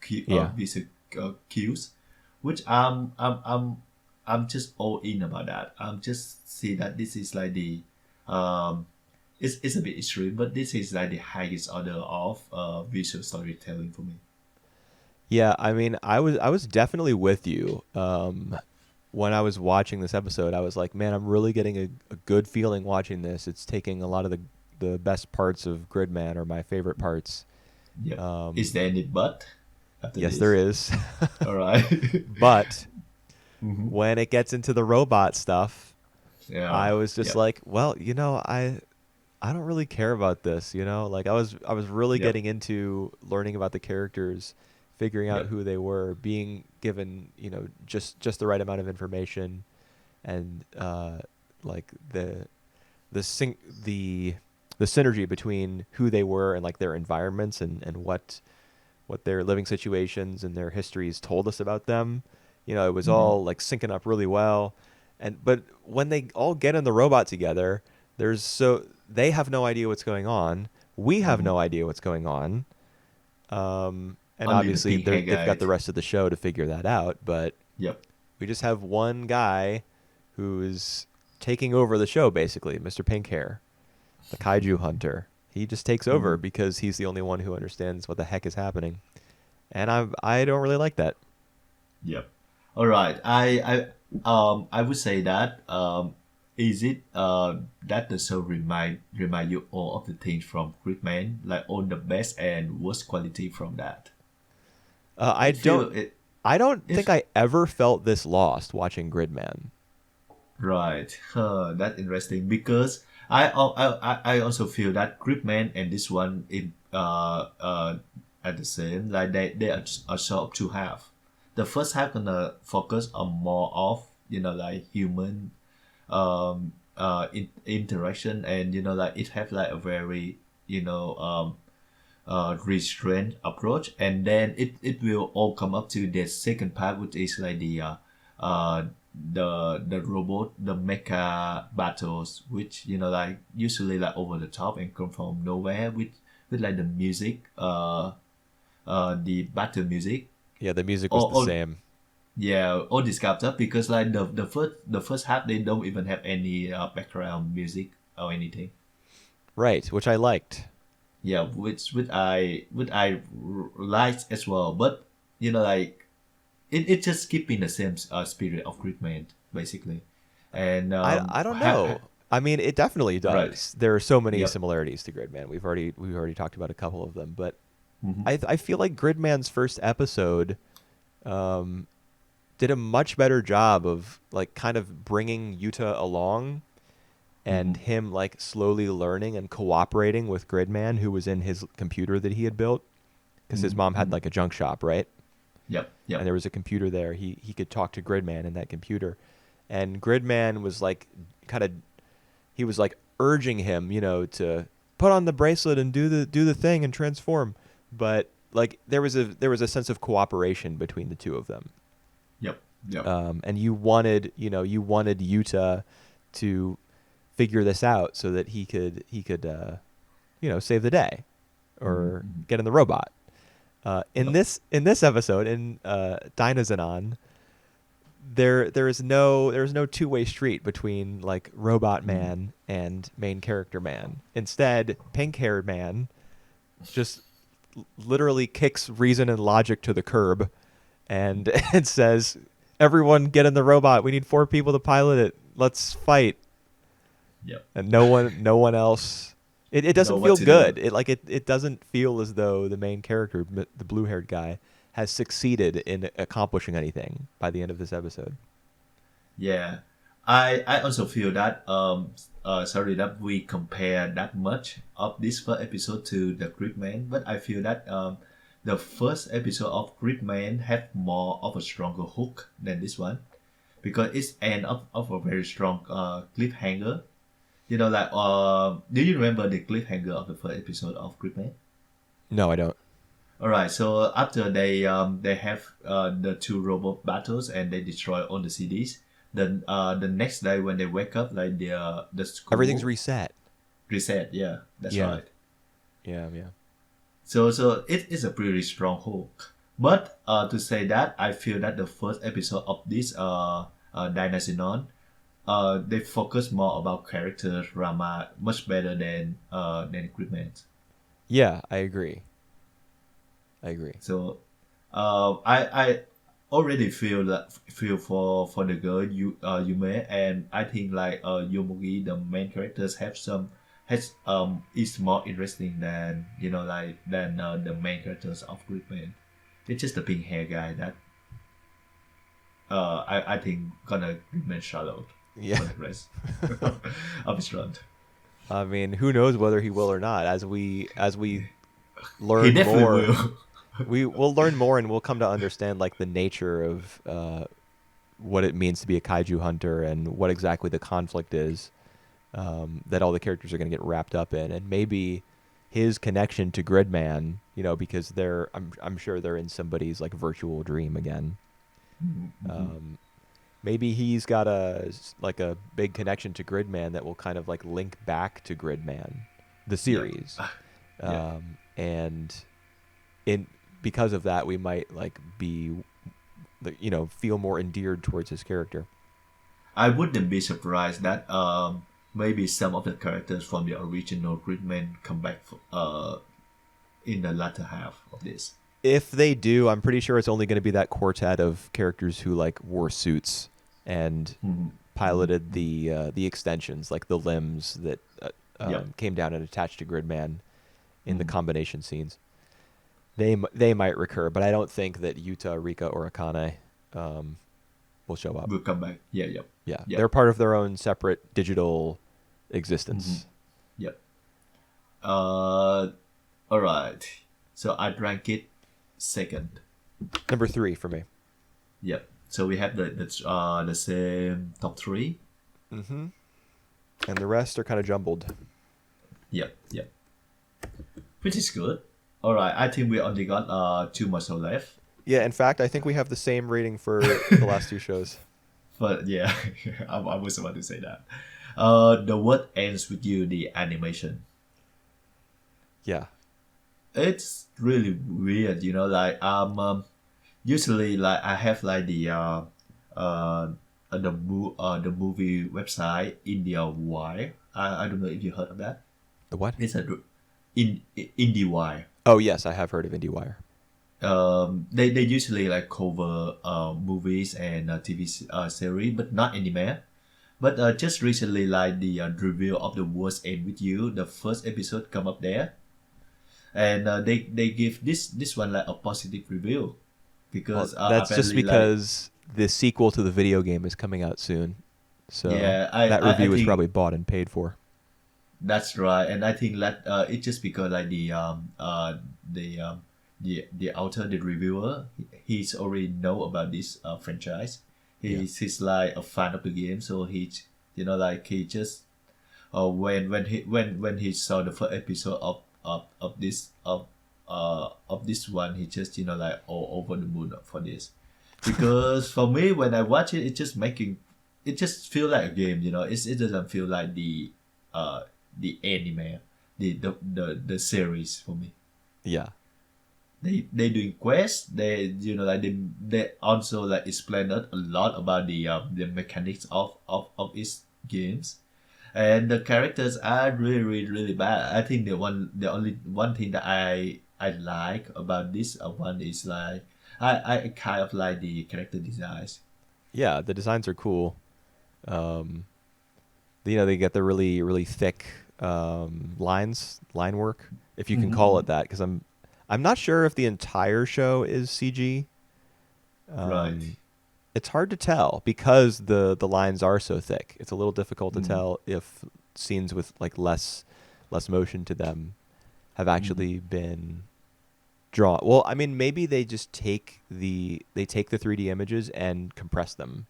visual cues, which I'm just all in about that. I'm just see that this is like the it's a bit extreme, but this is like the highest order of visual storytelling for me. Yeah, I mean, I was definitely with you. When I was watching this episode, I was like, man, I'm really getting a good feeling watching this. It's taking a lot of the best parts of Gridman, or my favorite parts. Yeah. Is there any but? Yes, there is. All right. But when it gets into the robot stuff, Yeah. I was just like, well, I don't really care about this, Like I was really getting into learning about the characters, figuring out who they were, being given, just the right amount of information, and like the synergy between who they were and like their environments and what their living situations and their histories told us about them. It was all like syncing up really well. But when they all get in the robot together, they have no idea what's going on. We have no idea what's going on. And only the obviously pink hair they've got the guy. rest of the show to figure that out, but Yep. we just have one guy who's taking over the show, basically, Mr. Pinkhair, the kaiju hunter. He just takes over Mhm. because he's the only one who understands what the heck is happening. And I don't really like that. Yep. All right. I would say that is it that the show remind you all of the things from Gridman, like all the best and worst quality from that. Uh, I It feel don't it I don't think if I ever felt this lost watching Gridman. right. That's interesting because I also feel that Gridman and this one in at the same like they are sort of two half. The first half gonna focus on more of like human interaction, and like it have like a very restrained approach, and then it will all come up to the second part, which is like uh the robot, the mecha battles, which like usually like over the top and come from nowhere with like the music, the battle music, Yeah, the music was the or same. yeah, all this kind of stuff, because like the first half they don't even have any background music or anything. Right, which I liked. Yeah, which I liked as well, but like it just keeping the same spirit of Gridman basically, and I don't know. I mean, it definitely right. does. There are so many Yep. similarities to Gridman. We've already talked about a couple of them, but Hmm. I feel like Gridman's first episode um, did a much better job of like kind of bringing Yuta along and Hmm. him like slowly learning and cooperating with Gridman, who was in his computer that he had built, because his Hmm. mom had Hmm. like a junk shop, right? Yep. And Yep. there was a computer there. He could talk to Gridman in that computer, and Gridman was like kind of he was like urging him, to put on the bracelet and do the thing and transform. But like there was a sense of cooperation between the two of them, Yep. Yep. and you wanted Yuta to figure this out so that he could save the day Hmm. or Hmm. get in the robot. In Yep. this episode in Dynazenon, there is no two-way street between like robot Hmm. man and main character man. Instead, pink-haired man just literally kicks reason and logic to the curb and it says, "Everyone get in the robot. We need 4 people to pilot it. Let's fight." Yep. And no one else. It Know doesn't what feel to do. good. It doesn't feel as though the main character, the blue-haired guy, has succeeded in accomplishing anything by the end of this episode. Yeah, I also feel that sorry that we compare that much of this first episode to the Gridman, but I feel that the first episode of Gridman have more of a stronger hook than this one, because it's end of a very strong cliffhanger. Like do you remember the cliffhanger of the first episode of Gridman? No, I don't. All right, so after they have the two robot battles and they destroy all the cities. Then the next day when they wake up, like the Everything's school reset. reset. Yeah, that's Yeah, right. yeah. So it is a pretty strong hook. But to say that, I feel that the first episode of this Dynazenon, they focus more about character drama much better than Equipment. Yeah, I agree. I agree. So I already feel for the girl Yume, and I think like Yomugi, the main characters have some has is more interesting than the main characters of Gridman. It's just the pink hair guy that I think gonna Gridman shout out Yeah. for the rest of his run. I mean, who knows whether he will or not? As we He learn definitely more, will. we will learn more, and we'll come to understand like the nature of what it means to be a kaiju hunter and what exactly the conflict is that all the characters are going to get wrapped up in, and maybe his connection to Gridman, because I'm sure they're in somebody's like virtual dream again. Mhm. Um, Maybe he's got a big connection to Gridman that will kind of like link back to Gridman, the Yep. series, Yeah. and in because of that, we might like be, feel more endeared towards his character. I wouldn't be surprised that maybe some of the characters from the original Gridman come back in the latter half of this. If they do, I'm pretty sure it's only going to be that quartet of characters who like wore suits and piloted the extensions, like the limbs that came down and attached to Gridman in the combination scenes. They might recur, but I don't think that Yuta, Rika, or Akane will show up. Will come back. Yeah. They're part of their own separate digital existence. Yep. All right. So I'd rank it second. Number 3 for me. Yep. So we have the same top 3. Mm-hmm. And the rest are kind of jumbled. Yep. Which is good. All right. I think we only got 2 more shows left. Yeah. In fact, I think we have the same rating for the last 2 shows. But yeah, I was about to say that. The World Ends With You, the animation. Yeah. It's really weird, like usually like I have like the movie website IndieWire. I don't know if you heard of that. The what? It's IndieWire. Oh yes, I have heard of IndieWire. They usually like cover movies and TV series, but not anime. But just recently, like the review of The World Ends With You, the first episode come up there. And they give this one like a positive review because that's just because the sequel to the video game is coming out soon, so that review is probably bought and paid for. That's right, and I think that it's just because like the author, the reviewer, he's already know about this franchise. He's like a fan of the game, so he just when he saw the first episode of this one, he just like all over the moon for this, because for me when I watch it, it just feel like a game. It doesn't feel like the anime, the series for me. Yeah, they doing quests. They they also like explain a lot about the mechanics of its games. And the characters are really, really, really bad. I think the only one thing that I like about this one is like I kind of like the character designs. Yeah, the designs are cool. They get the really, really thick line work, if you can call it that, because I'm not sure if the entire show is CG. Right. It's hard to tell because the lines are so thick. It's a little difficult to tell if scenes with like less motion to them have actually been drawn. Well, I mean, maybe they just take the 3D images and compress them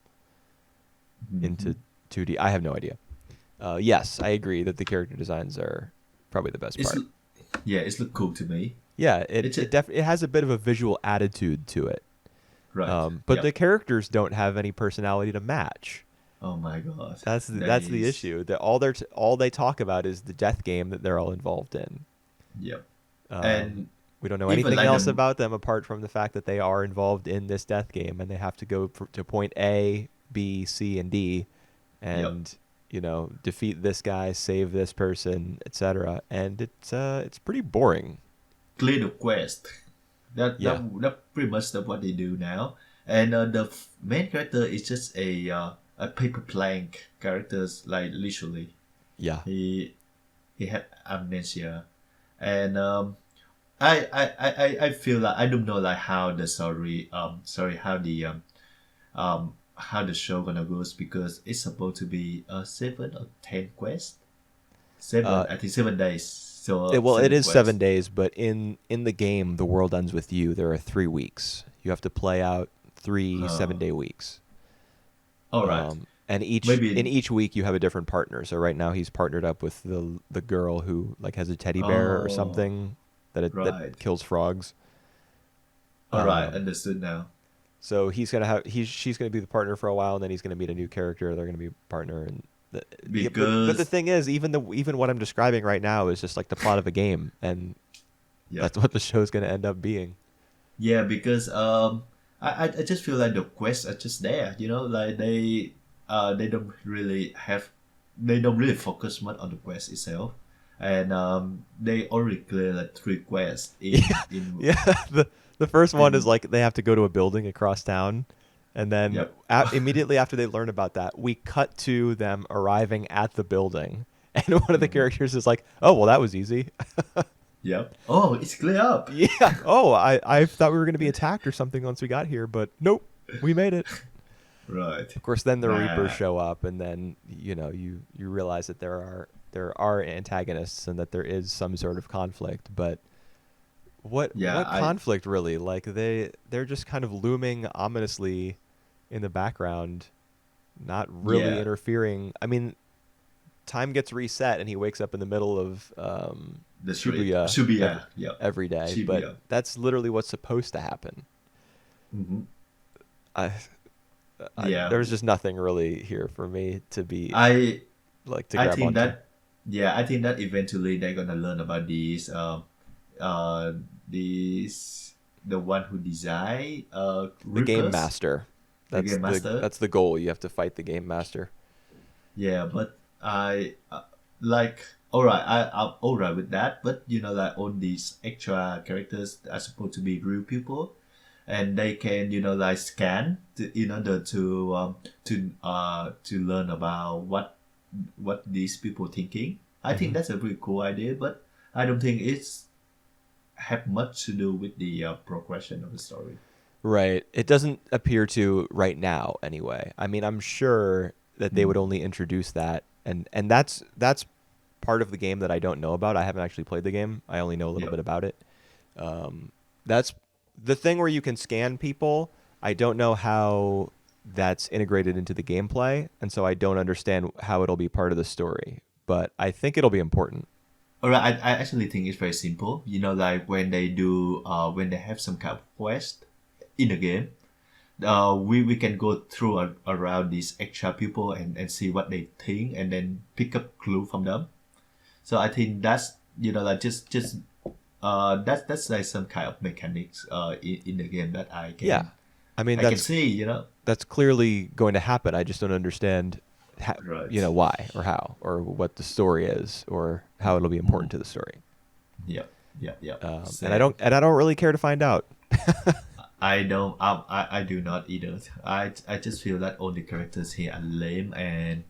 into 2D. I have no idea. Yes, I agree that the character designs are probably the best part. It's look cool to me. Yeah, it has a bit of a visual attitude to it. Right. But the characters don't have any personality to match. Oh my god. That's the issue. That all they talk about is the death game that they're all involved in. Yep. And we don't know anything else about them apart from the fact that they are involved in this death game and they have to go to point A, B, C, and D, and defeat this guy, save this person, etc. And it's pretty boring. Clear the quest. That pretty much what they do now. And the main character is just a paper plank characters, like literally. Yeah. He had amnesia, and I feel like I don't know like how the how the show gonna goes, because it's supposed to be 7 or 10 quests. I think 7 days. So it is 7 days, but in the game, The World Ends With You, there are 3 weeks. You have to play out 3 7-day weeks. All right. And in each week you have a different partner. So right now he's partnered up with the girl who like has a teddy bear or something that kills frogs. All right, understood now. So she's gonna be the partner for a while, and then he's gonna meet a new character. They're gonna be a partner, and but the thing is, even what I'm describing right now is just like the plot of a game, and that's what the show's gonna end up being. Yeah, because I just feel like the quests are just there, like they don't really focus much on the quest itself, and they already clear like 3 quests Yeah, in yeah. The first one is in like they have to go to a building across town, and then yep. immediately after they learn about that, we cut to them arriving at the building, and one of the Mhm. characters is like, "Oh, well, that was easy." Yep. Oh, it's clear up. Yeah. Oh, I thought we were going to be attacked or something once we got here, but nope, we made it. Right. Of course, then the Reapers Nah. show up, and then you realize that there are antagonists and that there is some sort of conflict. But Yeah, what conflict really? Like they're just kind of looming ominously in the background, not really yeah, interfering. I mean, time gets reset, and he wakes up in the middle of the street. Shibuya Shibuya. Yep. every day. But Shibuya. that's literally what's supposed to happen. Hmm. I, Yeah. there's just nothing really here for me to be I like to I grab think onto. that yeah, I think that eventually they're gonna learn about uh these the one who design The game Reapers, master. the game master. That's the goal. You have to fight the game master. Yeah, but I like all right. I'm all right with that. But like all these extra characters are supposed to be real people, and they can like scan in order to learn about what these people thinking. I think Hmm. that's a pretty cool idea, but I don't think it's have much to do with the progression of the story. Right. It doesn't appear to right now anyway. I mean, I'm sure that they would Mm. only introduce that and that's part of the game that I don't know about. I haven't actually played the game. I only know a little Yep. bit about it. That's the thing where you can scan people. I don't know how that's integrated into the gameplay, and so I don't understand how it'll be part of the story. But I think it'll be important. All right, I actually think it's very simple. Like when they do, when they have some kind of quest in the game, we can go through around these extra people and see what they think and then pick up clue from them. So I think that's like just that's like some kind of mechanics in the game that Yeah. I mean, I can see. that's clearly going to happen. I just don't understand, Right. why or how or what the story is or how it'll be important to the story. Yeah, yeah, yeah. And I Same. don't really care to find out. I don't. I do not either. I just feel that all the characters here are lame, and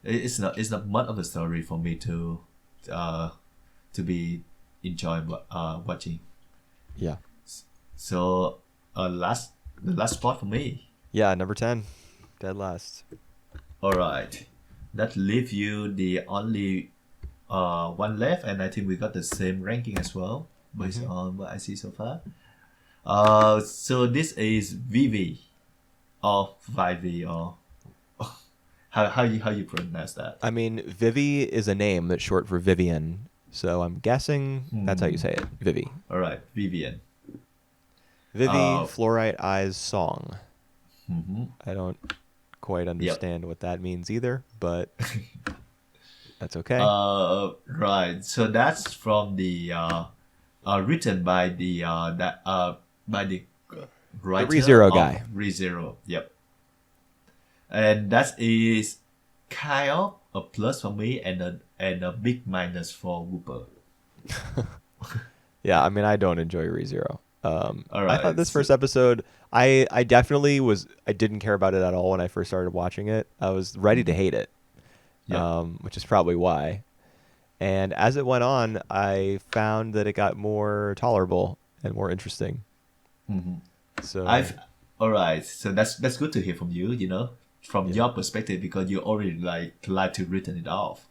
it's not much of a story for me uh to be enjoying watching. Yeah. So the last spot for me. Yeah. Number 10, dead last. All right, that leave you the only one left, and I think we got the same ranking as well based Mhm. on what I see so far. So this is Vivy or Vivy or how you pronounce that? I mean, Vivy is a name that's short for Vivian, so I'm guessing that's how you say it. Vivy. All right, Vivian. Vivy, Uh, Fluorite Eyes Song. mhm. I don't quite understand what that means either, but that's okay. Right. So that's from the written by the by the writer ReZero of guy. ReZero. Yep. And that is kind of a plus for me and a big minus for Whooper. Yeah, I mean, I don't enjoy ReZero. All I thought right. this first episode, I definitely I didn't care about it at all when I first started watching it. I was ready to hate it, Yeah. which is probably why. And as it went on, I found that it got more tolerable and more interesting. Hmm. So I've all right. So that's good to hear from you. From yeah, your perspective because you already like to written it off.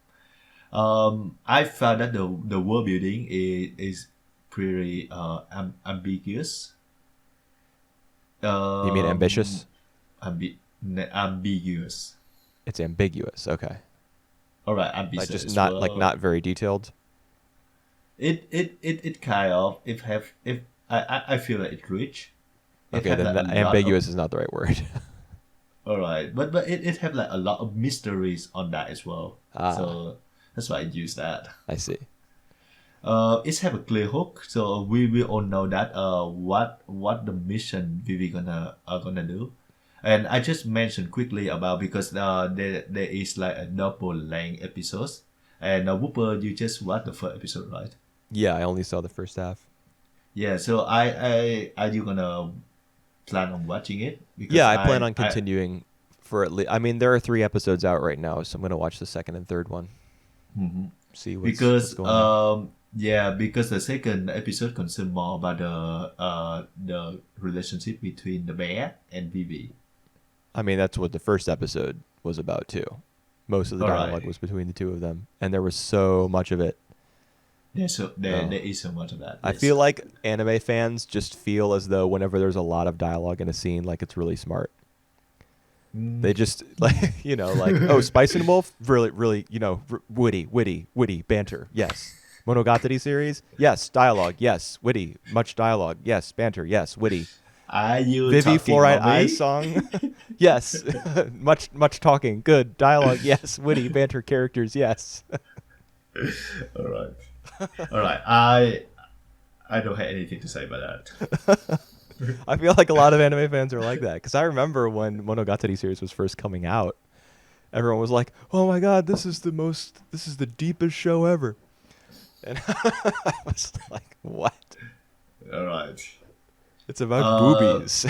I found that the world building is pretty ambiguous. you mean ambitious? Ambiguous. It's ambiguous. Okay, All right, like ambitious just as not well. not very detailed. It kind of if I feel like it's rich. It Okay, have then like a lot of ambiguous is not the right word. all right, but it have like a lot of mysteries on that as well. Ah. So that's why I use that. I see. It have a clear hook, so we all know that what the mission Vivy gonna do. And I just mentioned quickly about because there is like a double length episodes, and Whooper, you just watched the first episode, right? Yeah, I only saw the first half. Yeah, so I are you gonna plan on watching it? Because Yeah, I plan on continuing for at least. I mean, there are 3 episodes out right now, so I'm gonna watch the second and third one. Mhm. See what's Because going on. yeah, because the second episode concerned more about the relationship between the bear and Vivy. I mean, that's what the first episode was about too. Most of the dialogue Alright. was between the two of them, and there was so much of it. There is so much of that. I Yes. feel like anime fans just feel as though whenever there's a lot of dialogue in a scene, like it's really smart. They just like like Spice and Wolf, really witty banter, yes. Monogatari series, yes. Dialogue, yes. Witty, much dialogue, yes. Banter, yes. Witty. Are you Vivy talking Fluorite about me? Eyes song, yes. much talking, good dialogue, yes. Witty banter characters, yes. All right. All right. I don't have anything to say about that. I feel like a lot of anime fans are like that because I remember when Monogatari series was first coming out, everyone was like, "Oh my god, this is the deepest show ever," and I was like, "What? All right. It's about boobies."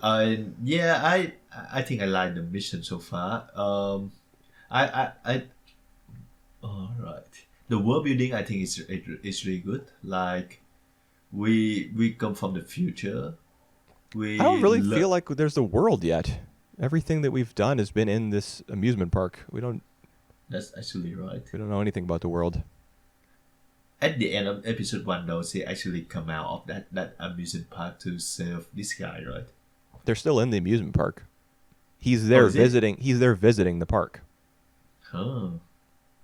Yeah, I think I like the mission so far. I all right. The world building I think is really good. Like we come from the future. I don't really feel like there's the world yet. Everything that we've done has been in this amusement park. That's actually right. We don't know anything about the world. At the end of episode 1 though, she actually come out of that amusement park to save this guy, right? They're still in the amusement park. He's there visiting. He's there visiting the park. Huh.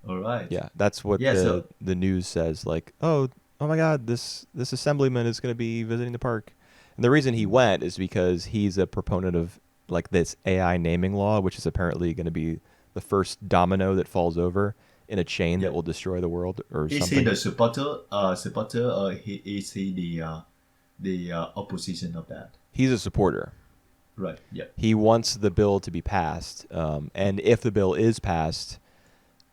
All right. Yeah, that's what the news says. Like, oh my God, this assemblyman is going to be visiting the park, and the reason he went is because he's a proponent of like this AI naming law, which is apparently going to be the first domino that falls over in a chain that will destroy the world or is something. Is he the supporter, or is he the opposition of that? He's a supporter. Right. Yeah. He wants the bill to be passed, and if the bill is passed,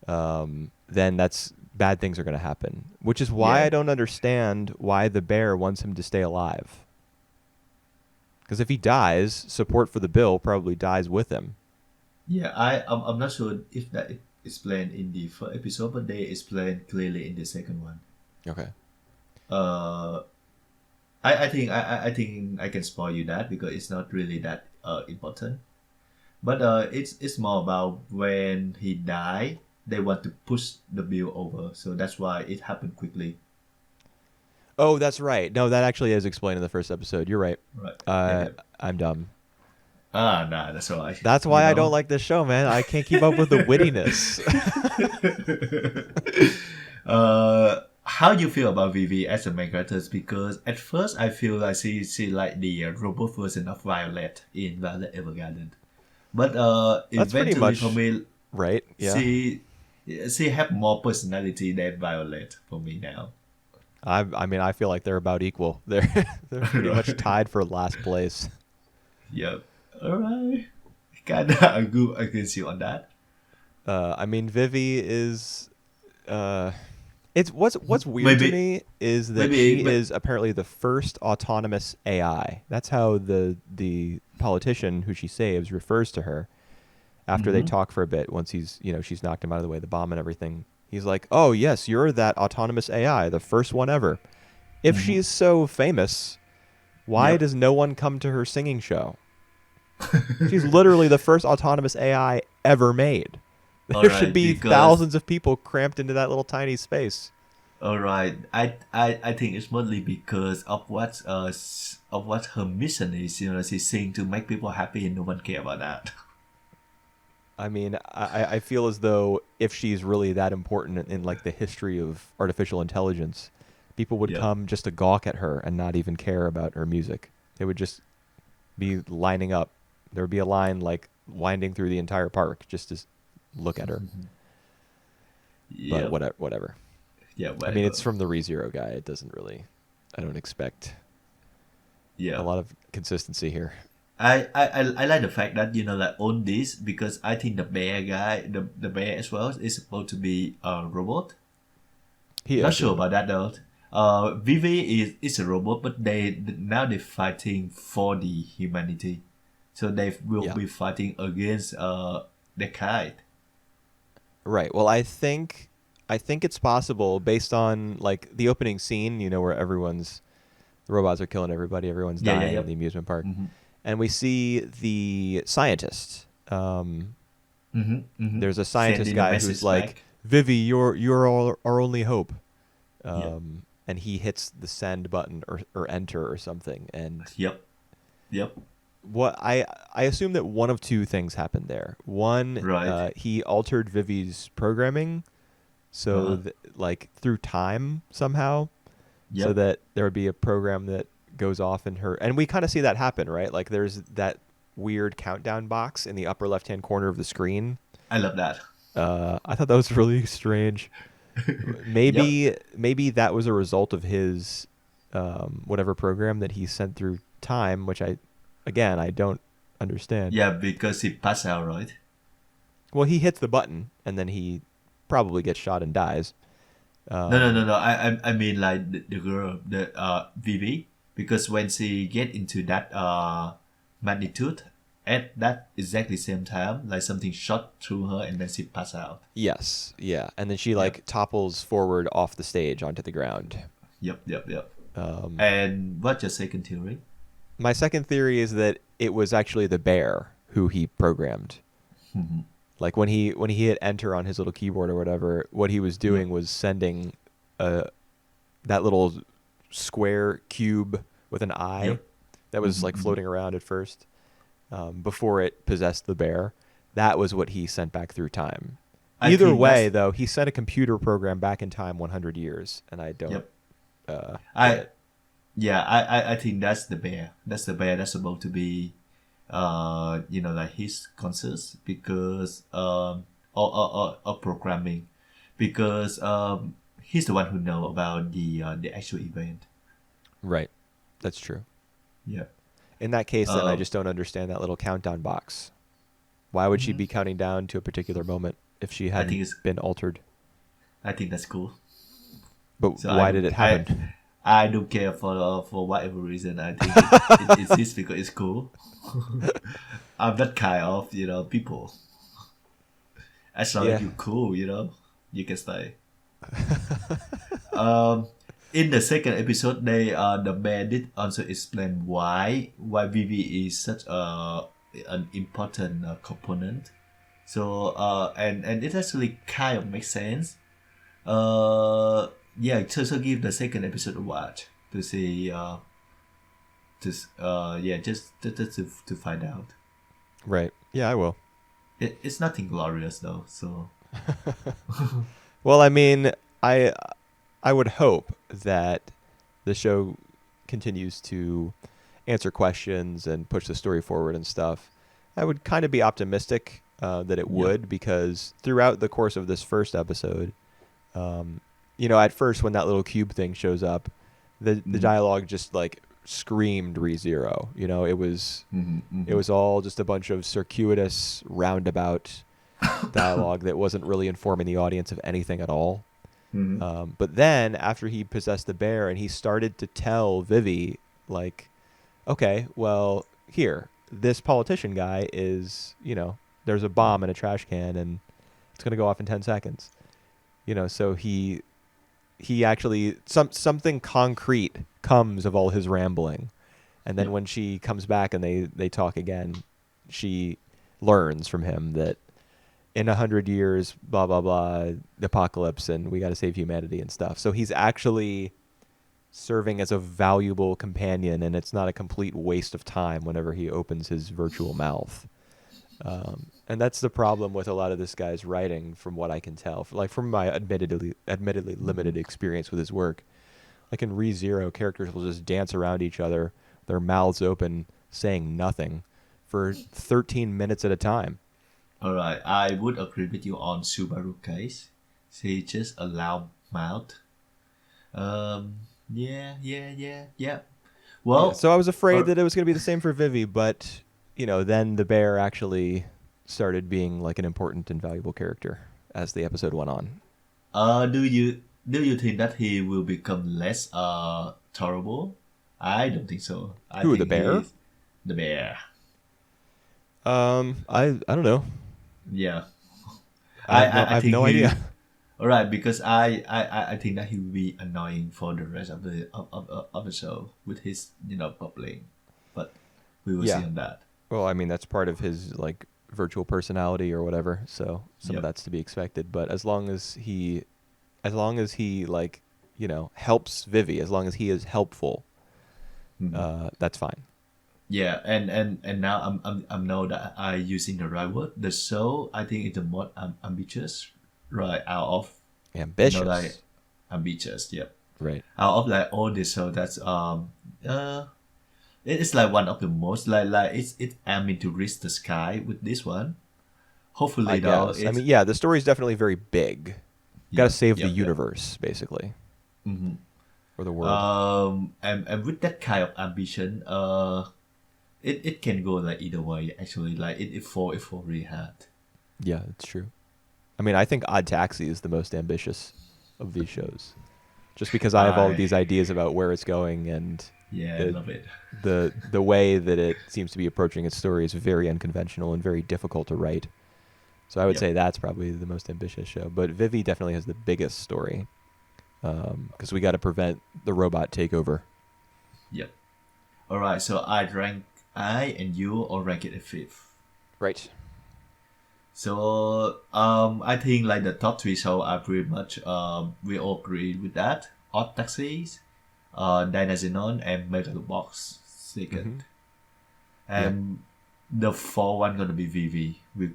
then that's bad things are going to happen. Which is why I don't understand why the bear wants him to stay alive. Because if he dies, support for the bill probably dies with him. Yeah, I'm not sure if that is explained in the first episode, but they explain clearly in the second one. Okay. I think I can spoil you that because it's not really that important. But it's more about when he died, they want to push the bill over, so that's why it happened quickly. Oh, that's right. No, that actually is explained in the first episode. You're right. Right. I'm dumb. Nah, that's all right. That's why I don't like this show, man. I can't keep up with the wittiness. How do you feel about Vivy as a main character? Because at first I feel like she like the robot version of Violet in Violet Evergarden, but That's pretty eventually much for me, right. Yeah. She have more personality than Violet for me now. I mean, I feel like they're about equal. They're pretty much tied for last place. Yep. All right. Kinda agree against you on that. I mean, Vivy is. It's what's weird to me is that she is apparently the first autonomous AI. That's how the politician who she saves refers to her. After they talk for a bit, once she's knocked him out of the way, the bomb and everything. He's like, "Oh yes, you're that autonomous AI, the first one ever." If she's so famous, why does no one come to her singing show? She's literally the first autonomous AI ever made. There should be thousands of people cramped into that little tiny space. All right, I think it's mostly because of what her mission is. She's saying to make people happy, and no one care about that. I mean, I feel as though if she's really that important in like the history of artificial intelligence, people would come just to gawk at her and not even care about her music. They would just be lining up. There would be a line like winding through the entire park just to look at her. But whatever. Yeah, I mean, whatever. it's from the ReZero guy. It doesn't really. I don't expect a Yeah. lot of consistency here. I like the fact that like on this because I think the bear guy the bear as well is supposed to be a robot. He Not is, sure yeah. about that though. Vivy is a robot, but they're fighting for the humanity, so they will Yeah. be fighting against the kite. Right. Well, I think it's possible based on like the opening scene, where the robots are killing everybody, everyone's Yeah, yeah, dying in the yep. amusement park, Mm-hmm. and we see the scientist. Mm-hmm. Mm-hmm. There's a scientist Sending a guy who's message like, back. "Vivy, you're our only hope," Yep. and he hits the send button or enter or something, and Yep. Yep. what I assume that one of two things happened there. One, Right. he altered Vivy's programming, so Uh-huh. like through time somehow, so Yep. that there would be a program that goes off in her, and we kind of see that happen, right? Like there's that weird countdown box in the upper left hand corner of the screen. I love that. I thought that was really strange. Yep. Maybe that was a result of his whatever program that he sent through time, which I don't understand. Yeah, because he passed out, right? Well, he hits the button and then he probably gets shot and dies. No, no, no, Um, no. I mean like the girl, the Vivi, because when she get into that magnitude at that exactly same time, like something shot through her and then she pass out. yes, yeah, and then she Yep. like topples forward off the stage onto the ground. Yep. Yep. Yep. Um, And what's your second theory? my second theory is that it was actually the bear who he programmed. Mm-hmm. Like when he hit enter on his little keyboard or whatever, what he was Yep. doing was sending uh, that little square cube with an eye Yep. that was Mm-hmm. like Mm-hmm. floating around at first, before it possessed the bear. That was what he sent back through time. I Either think way, that's though, he sent a computer program back in time 100 years, and I don't yep. get I it. Yeah, I think that's the bear. That's the bear that's supposed to be like his conscious because or programming because he's the one who know about the actual event. Right, that's true. Yeah. In that case, then I Um just don't understand that little countdown box. Why would she mhm. be counting down to a particular moment if she I think hadn't it's been altered? I think that's cool. But So I why did don't it happen? I don't care for whatever reason. I think it exists because it's cool. I'm that kind of people. As long as Yeah. you're cool, you can stay. Um, in the second episode, the bear did also explain why Vivi is such an important component. So and it actually kind of makes sense. Yeah, so give the second episode a watch to see yeah, just to find out. Right. Yeah, I will. It's nothing glorious though, so Well, I mean, I I would hope that the show continues to answer questions and push the story forward and stuff. I would kind of be optimistic that it yep. would, because throughout the course of this first episode, um, at first when that little cube thing shows up, the Mm-hmm. dialogue just like screamed ReZero. Mm-hmm. It Mm-hmm. was all just a bunch of circuitous roundabout dialogue that wasn't really informing the audience of anything at all. Mm-hmm. But then after he possessed the bear and he started to tell Vivy, like, okay, well, here, this politician guy is, there's a bomb in a trash can and it's going to go off in 10 seconds. So he actually, something concrete comes of all his rambling. And then Yep. when she comes back and they talk again, she learns from him that in 100 years, blah blah blah, the apocalypse, and we got to save humanity and stuff. So he's actually serving as a valuable companion, and it's not a complete waste of time whenever he opens his virtual mouth. And that's the problem with a lot of this guy's writing, from what I can tell. Like from my admittedly Mm-hmm. limited experience with his work, like in ReZero, characters will just dance around each other, their mouths open, saying nothing, for 13 minutes at a time. All right, I would agree with you on Subaru case. She just a loud mouth Yeah. Yeah, Well, so I was afraid or, that it was going to be the same for Vivy, but then the bear actually started being like an important and valuable character as the episode went on. do you think that he will become less tolerable? I don't think so. I Who, the think bear? he's the bear. I don't know. Yeah, I have no I I have think no idea. he. All right, because I think that he will be annoying for the rest of the show with his bubbling, but we will see Yeah. on that. Well, I mean that's part of his like virtual personality or whatever, so some of Yep. that's to be expected, but as long as he like, helps Vivy, as long as he is helpful, Mhm. that's fine. Yeah, and now I'm know that I using the right word. The show I think is the most ambitious, right? Out of like Ambitious. ambitious. Yep. Right. Out of like all this show, that's uh it's like one of the most like it's aiming to reach the sky with this one. I Hopefully though guess. I it's mean, yeah, the story's definitely very big. Got to save the yep. universe, basically, hmm or the world. and with that kind of ambition, it can go like either way actually. Like it fall really hard. Yeah, it's true. I mean, I think Odd Taxi is the most ambitious of these shows, just because I have all of I these ideas about where it's going, and Yeah, I it, love it. the way that it seems to be approaching its story is very unconventional and very difficult to write. So I would Yep. say that's probably the most ambitious show. But Vivy definitely has the biggest story, because we got to prevent the robot takeover. Yep. All right. So I and you all rank it at fifth. Right. So I think like the top three show are pretty much we all agree with that. Odd Taxis, Dynazenon, and Megalo Box Mm-hmm. second, Yep. and the fourth one gonna be Vivy. We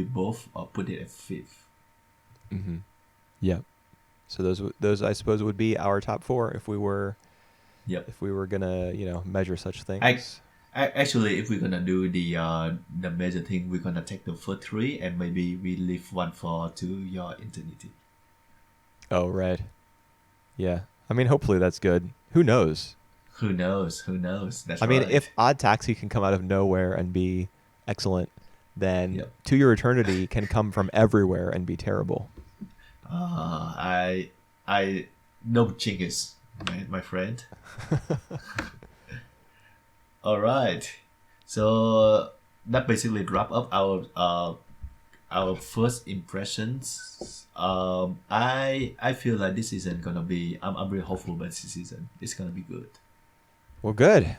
both put it at fifth. Mm-hmm. Yep. So those I suppose would be our top four Yep. if we were gonna measure such I things. Actually, if we're gonna do the major thing, we're gonna take the first three and maybe we leave one for to your eternity. Oh right. Yeah. I mean, hopefully that's good. Who knows? Who knows? Who knows? That's I mean, right. if Odd Taxi can come out of nowhere and be excellent, then Yep. To Your Eternity can come from everywhere and be terrible. I no chingus, my friend. All right. So that basically wrap up our first impressions. I feel like this season gonna be. I'm really hopeful about this season. It's gonna be good. Well, good.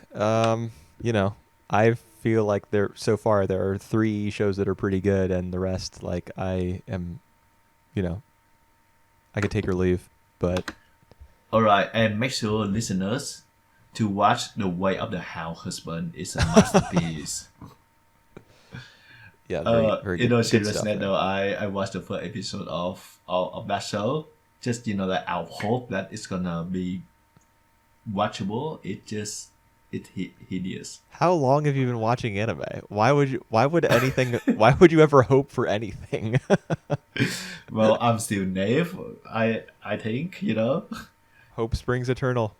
I feel like there are three shows that are pretty good, and the rest, like, I am, I could take or leave. But All right, and make sure listeners to watch The Way of the House Husband. It's a masterpiece. yeah, very very good Seriously stuff there. though, I watched the first episode of that show. Just like I hope that it's gonna be watchable. It's hideous. How long have you been watching anime? Why would you? Why would anything? Why would you ever hope for anything? Well, I'm still naive. I think Hope springs eternal.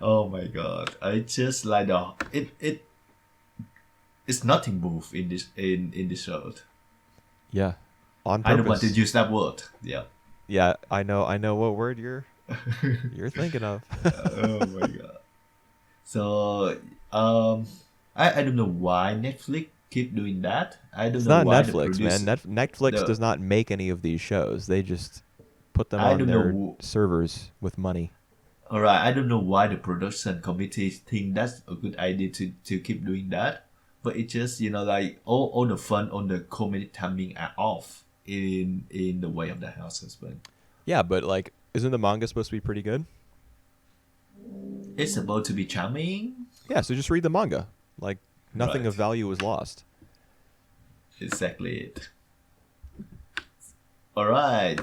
Oh my god! I just like it's nothing move in this show. Yeah, on I don't want to purpose. use that word. Yeah. Yeah, I know what word you're thinking of. Oh my god. So I don't know why Netflix keep doing that. I don't It's know not why the Netflix, man. produce Netflix the does not make any of these shows. They just put them I on don't their know. servers with money. All right, I don't know why the production committee think that's a good idea to keep doing that, but it just like all the fun on the comedy timing are off in the way of the house husband. Yeah, but like, isn't the manga supposed to be pretty good? It's supposed to be charming. Yeah, so just read the manga. Like, nothing Right. of value was lost. Exactly it. All right.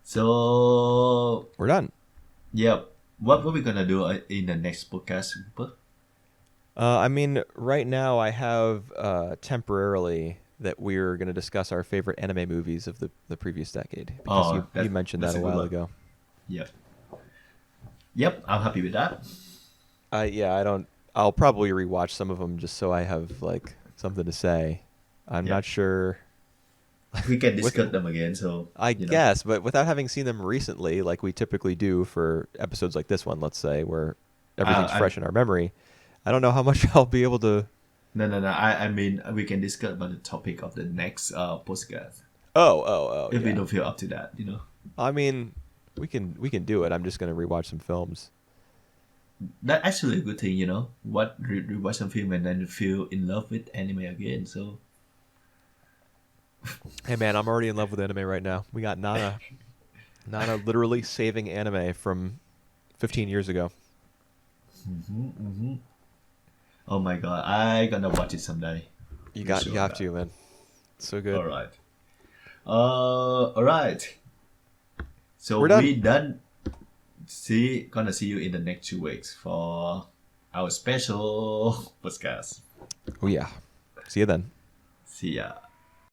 So We're done. yep. What we gonna do in the next podcast, Cooper? I mean, right now I have temporarily that we're going to discuss our favorite anime movies of the previous decade. Because you mentioned that a while ago. Yep. Yep, I'm happy with that. I'll probably rewatch some of them just so I have like something to say. I'm not sure. We can discuss them again, so I guess, but without having seen them recently, like we typically do for episodes like this one, let's say, where everything's fresh in our memory, I don't know how much I'll be able to. No. I mean, we can discuss about the topic of the next podcast. If we don't feel up to that, I mean, we can do it. I'm just gonna rewatch some films. That's actually a good thing, rewatch some film and then feel in love with anime again. So. Hey man, I'm already in love with anime right now. We got Nana literally saving anime from 15 years ago. Oh my god, I gonna watch it someday. You have to, man. It's so good. All right. So we done. Gonna see you in the next 2 weeks for our special podcast. Oh yeah. See you then. See ya.